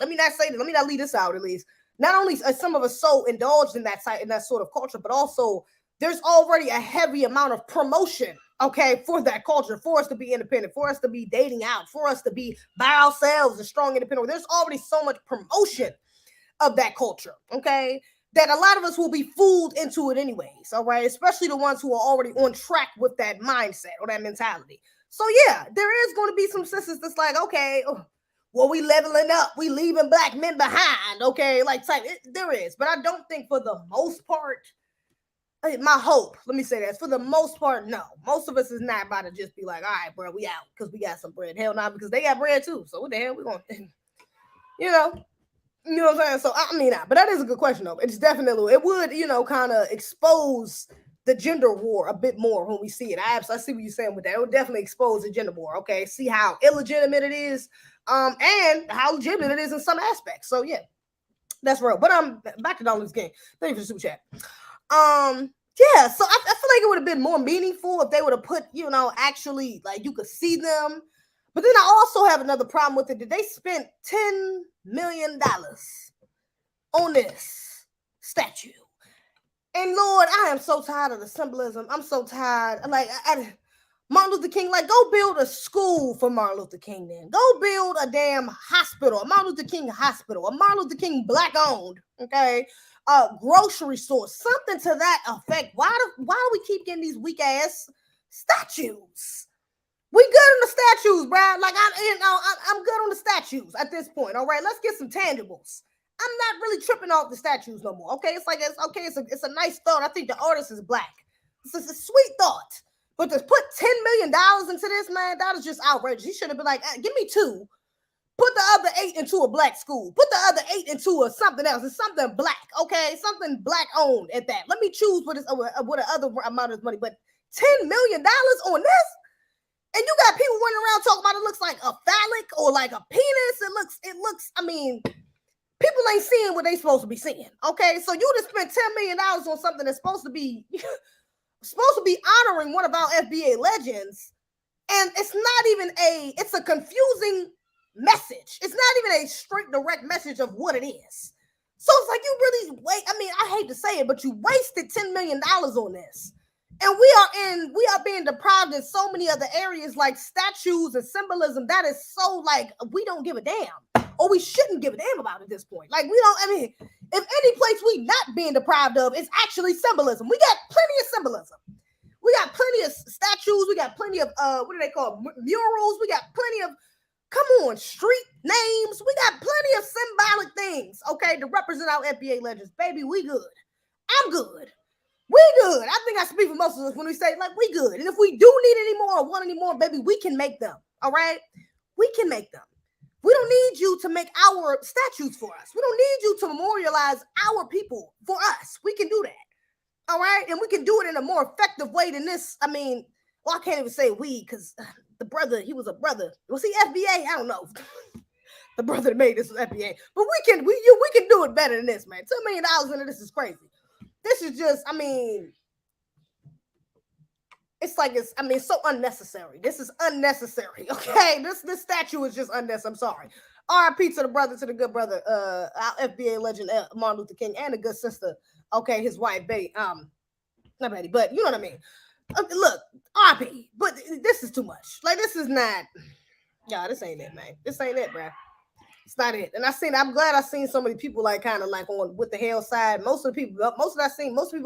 me not leave this out at least. Not only are some of us so indulged in that sort of culture, but also there's already a heavy amount of promotion, okay, for that culture, for us to be independent, for us to be dating out, for us to be by ourselves and strong independent. There's already so much promotion of that culture, okay, that a lot of us will be fooled into it anyways, all right, especially the ones who are already on track with that mindset or that mentality. So yeah, there is going to be some sisters that's like, okay, well, we leveling up, we leaving black men behind, okay, like type, there is, but I don't think for the most part, my hope, let me say that, for the most part, no. Most of us is not about to just be like, all right, bro, we out because we got some bread. Hell no, because they got bread too. So what the hell we going to, you know what I'm saying? So, I mean, but that is a good question, though. It's definitely, it would, kind of expose the gender war a bit more when we see it. I see what you're saying with that. It would definitely expose the gender war, okay? See how illegitimate it is, and how legitimate it is in some aspects. So, yeah, that's real. But back to Dollar's game. Thank you for the super chat. Yeah, so I feel like it would have been more meaningful if they would have put, actually, like, you could see them. But then I also have another problem with it. That they spent $10 million on this statue. And Lord, I am so tired of the symbolism. I'm so tired. Like, Martin Luther King, like, go build a school for Martin Luther King then. Go build a damn hospital, a Martin Luther King hospital, a Martin Luther King black-owned, okay, grocery store, something to that effect. Why do we keep getting these weak-ass statues? We good on the statues, bro. Like, I'm good on the statues at this point, all right? Let's get some tangibles. I'm not really tripping off the statues no more, okay? It's a nice thought. I think the artist is black. It's a sweet thought. But to put $10 million into this, man, that is just outrageous. He should have been like, give me 2. Put the other 8 into a black school. Put the other 8 into something else. It's something black, okay? Something black owned at that. Let me choose what the other amount of money. But $10 million on this? And you got people running around talking about it looks like a phallic or like a penis. It looks, I mean, people ain't seeing what they supposed to be seeing, okay? So you just spent $10 million on something that's supposed to be honoring one of our FBA legends, and it's a confusing message. It's not even a straight direct message of what it is. So it's like I hate to say it, but you wasted $10 million on this. And we are being deprived in so many other areas like statues and symbolism that is so like we don't give a damn, or we shouldn't give a damn about at this point. Like if any place we not being deprived of is actually symbolism. We got plenty of symbolism. We got plenty of statues. We got plenty of what do they call murals? We got plenty of street names. We got plenty of symbolic things, okay, to represent our FBA legends. Baby, we good. I'm good. We good. I think I speak for most of us when we say, like, we good. And if we do need any more or want any more, baby, we can make them. All right? We can make them. We don't need you to make our statues for us. We don't need you to memorialize our people for us. We can do that. All right? And we can do it in a more effective way than this. I mean, well, I can't even say we because the brother, he was a brother. Was he FBA? I don't know. The brother that made this was FBA. But we can do it better than this, man. $10 million into this is crazy. This is just, it's so unnecessary. This is unnecessary, okay? This statue is just unnecessary. I'm sorry. RIP to the good brother, our FBA legend, Martin Luther King, and a good sister, okay, his wife, Betty, not Betty, but you know what I mean. Look, RIP, but this is too much. Like, this is not, this ain't it, man. This ain't it, bro. It's not it. And I'm glad I seen so many people like kind of like on with the hell side. Most people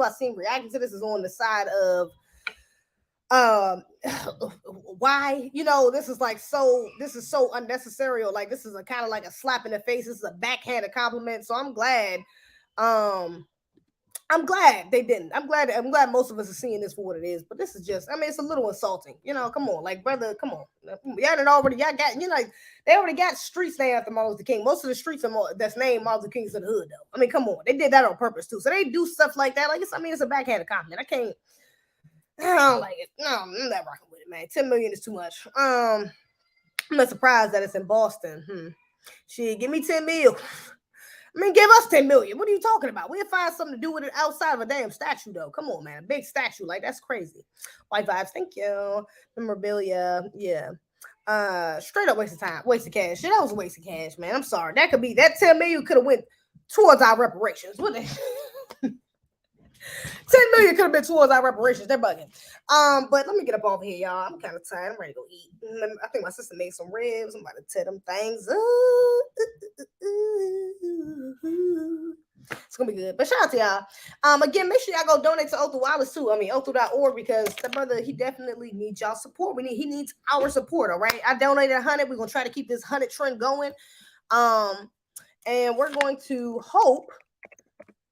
I've seen reacting to this is on the side of why, this is so unnecessary, or like this is a kind of like a slap in the face. This is a backhanded compliment. So I'm glad they didn't. I'm glad most of us are seeing this for what it is. But this is just, it's a little insulting. Come on, like, brother, come on. They already got streets named after Martin Luther King. Most of the streets that's named Martin Luther King's in the hood, though. Come on, they did that on purpose too. So they do stuff like that. Like, it's a backhanded compliment. I don't like it. No, I'm not rocking with it, man. 10 million is too much. I'm not surprised that it's in Boston. Shit, give me 10 mil. Give us 10 million. What are you talking about? We'll find something to do with it outside of a damn statue, though. Come on, man. A big statue. Like, that's crazy. White vibes. Thank you. Memorabilia. Yeah. Straight up waste of time. Waste of cash. Shit, that was a waste of cash, man. I'm sorry. That 10 million could have went towards our reparations. What the 10 million could have been towards our reparations. They're bugging. But let me get up over here, y'all. I'm kind of tired. I'm ready to go eat. I think my sister made some ribs. I'm about to tear them things up. It's gonna be good. But shout out to y'all. Again, make sure y'all go donate to Othu Wallace too. I mean Othu.org, because that brother, he definitely needs y'all support. He needs our support. All right. I donated 100. We're gonna try to keep this 100 trend going. And we're going to hope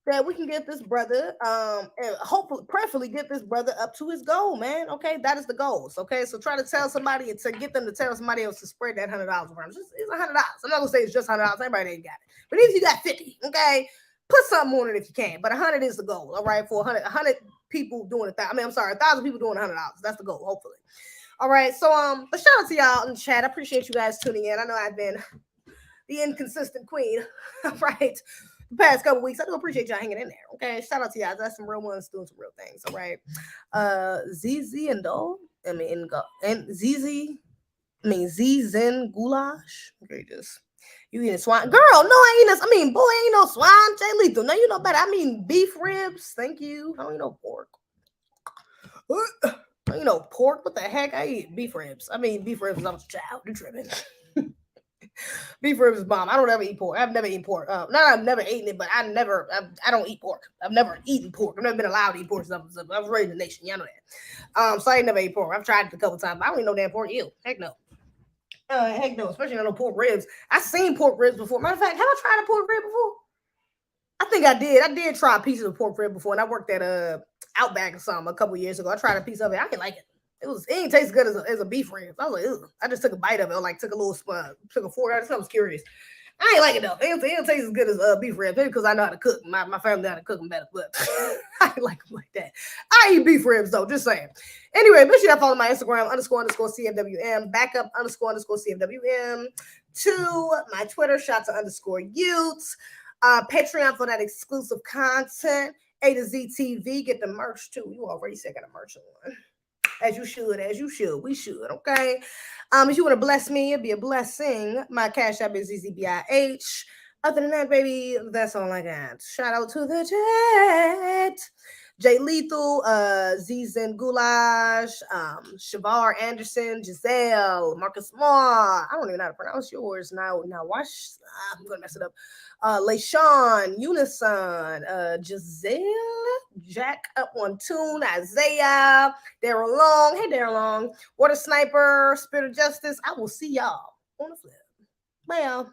that we can get this brother, and hopefully, preferably get this brother up to his goal, man. Okay, that is the goals. Okay, so try to tell somebody and to get them to tell somebody else to spread that $100 around. It's $100. I'm not gonna say it's just $100. Everybody ain't got it, but if you got 50, okay, put something on it if you can. But 100 is the goal. All right, for 100 people doing it. I'm sorry, 1,000 people doing $100. That's the goal. Hopefully. All right, so but shout out to y'all in the chat. I appreciate you guys tuning in. I know I've been the inconsistent queen, right? The past couple weeks. I do appreciate y'all hanging in there. Okay. Shout out to y'all. That's some real ones doing some real things. All right. Zeze and Dole. And Zeze. Zezen goulash. Okay, you eating swine. Girl, no, I ain't boy, ain't no swine. Jay Lethal. No, you know better. I mean beef ribs. Thank you. I don't eat no pork. Pork. What the heck? I eat beef ribs. Beef ribs is a child. You're tripping. Beef ribs is bomb. I don't ever eat pork. I've never eaten pork. I've never eaten it, but I don't eat pork. I've never eaten pork. I've never been allowed to eat pork. I was raised in the nation. Y'all know that. So I ain't never ate pork. I've tried it a couple times. But I don't eat no damn pork. Ew. Heck no. Heck no. Especially not no pork ribs. I've seen pork ribs before. Matter of fact, have I tried a pork rib before? I think I did. I did try a piece of the pork rib before, and I worked at Outback or something a couple years ago. I tried a piece of it. I didn't like it. It didn't taste as good as a beef rib. I was like, ugh. I just took a bite of it, or took a little took a fork. I was curious. I ain't like it though. It didn't taste as good as beef ribs. Maybe because I know how to cook. My family know how to cook them better, but I ain't like them like that. I eat beef ribs though. Just saying. Anyway, make sure you follow my Instagram __CFWM, backup __CFWM, to my Twitter _Utes, Patreon for that exclusive content. A to Z TV, get the merch too. You already said I got a merch on. As you should. We should, okay? If you want to bless me, it'd be a blessing. My cash app is zezebih. Other than that, baby, that's all I got. Shout out to the chat. Jay Lethal, Zezen Goulash, Shavar Anderson, Giselle, Marcus Moore. I don't even know how to pronounce yours. Now watch. I'm going to mess it up. LaShawn, Unison, Giselle, Jack Up One Tune, Isaiah, Daryl Long. Hey, Daryl Long. Water Sniper, Spirit of Justice. I will see y'all on the flip. Bye, y'all.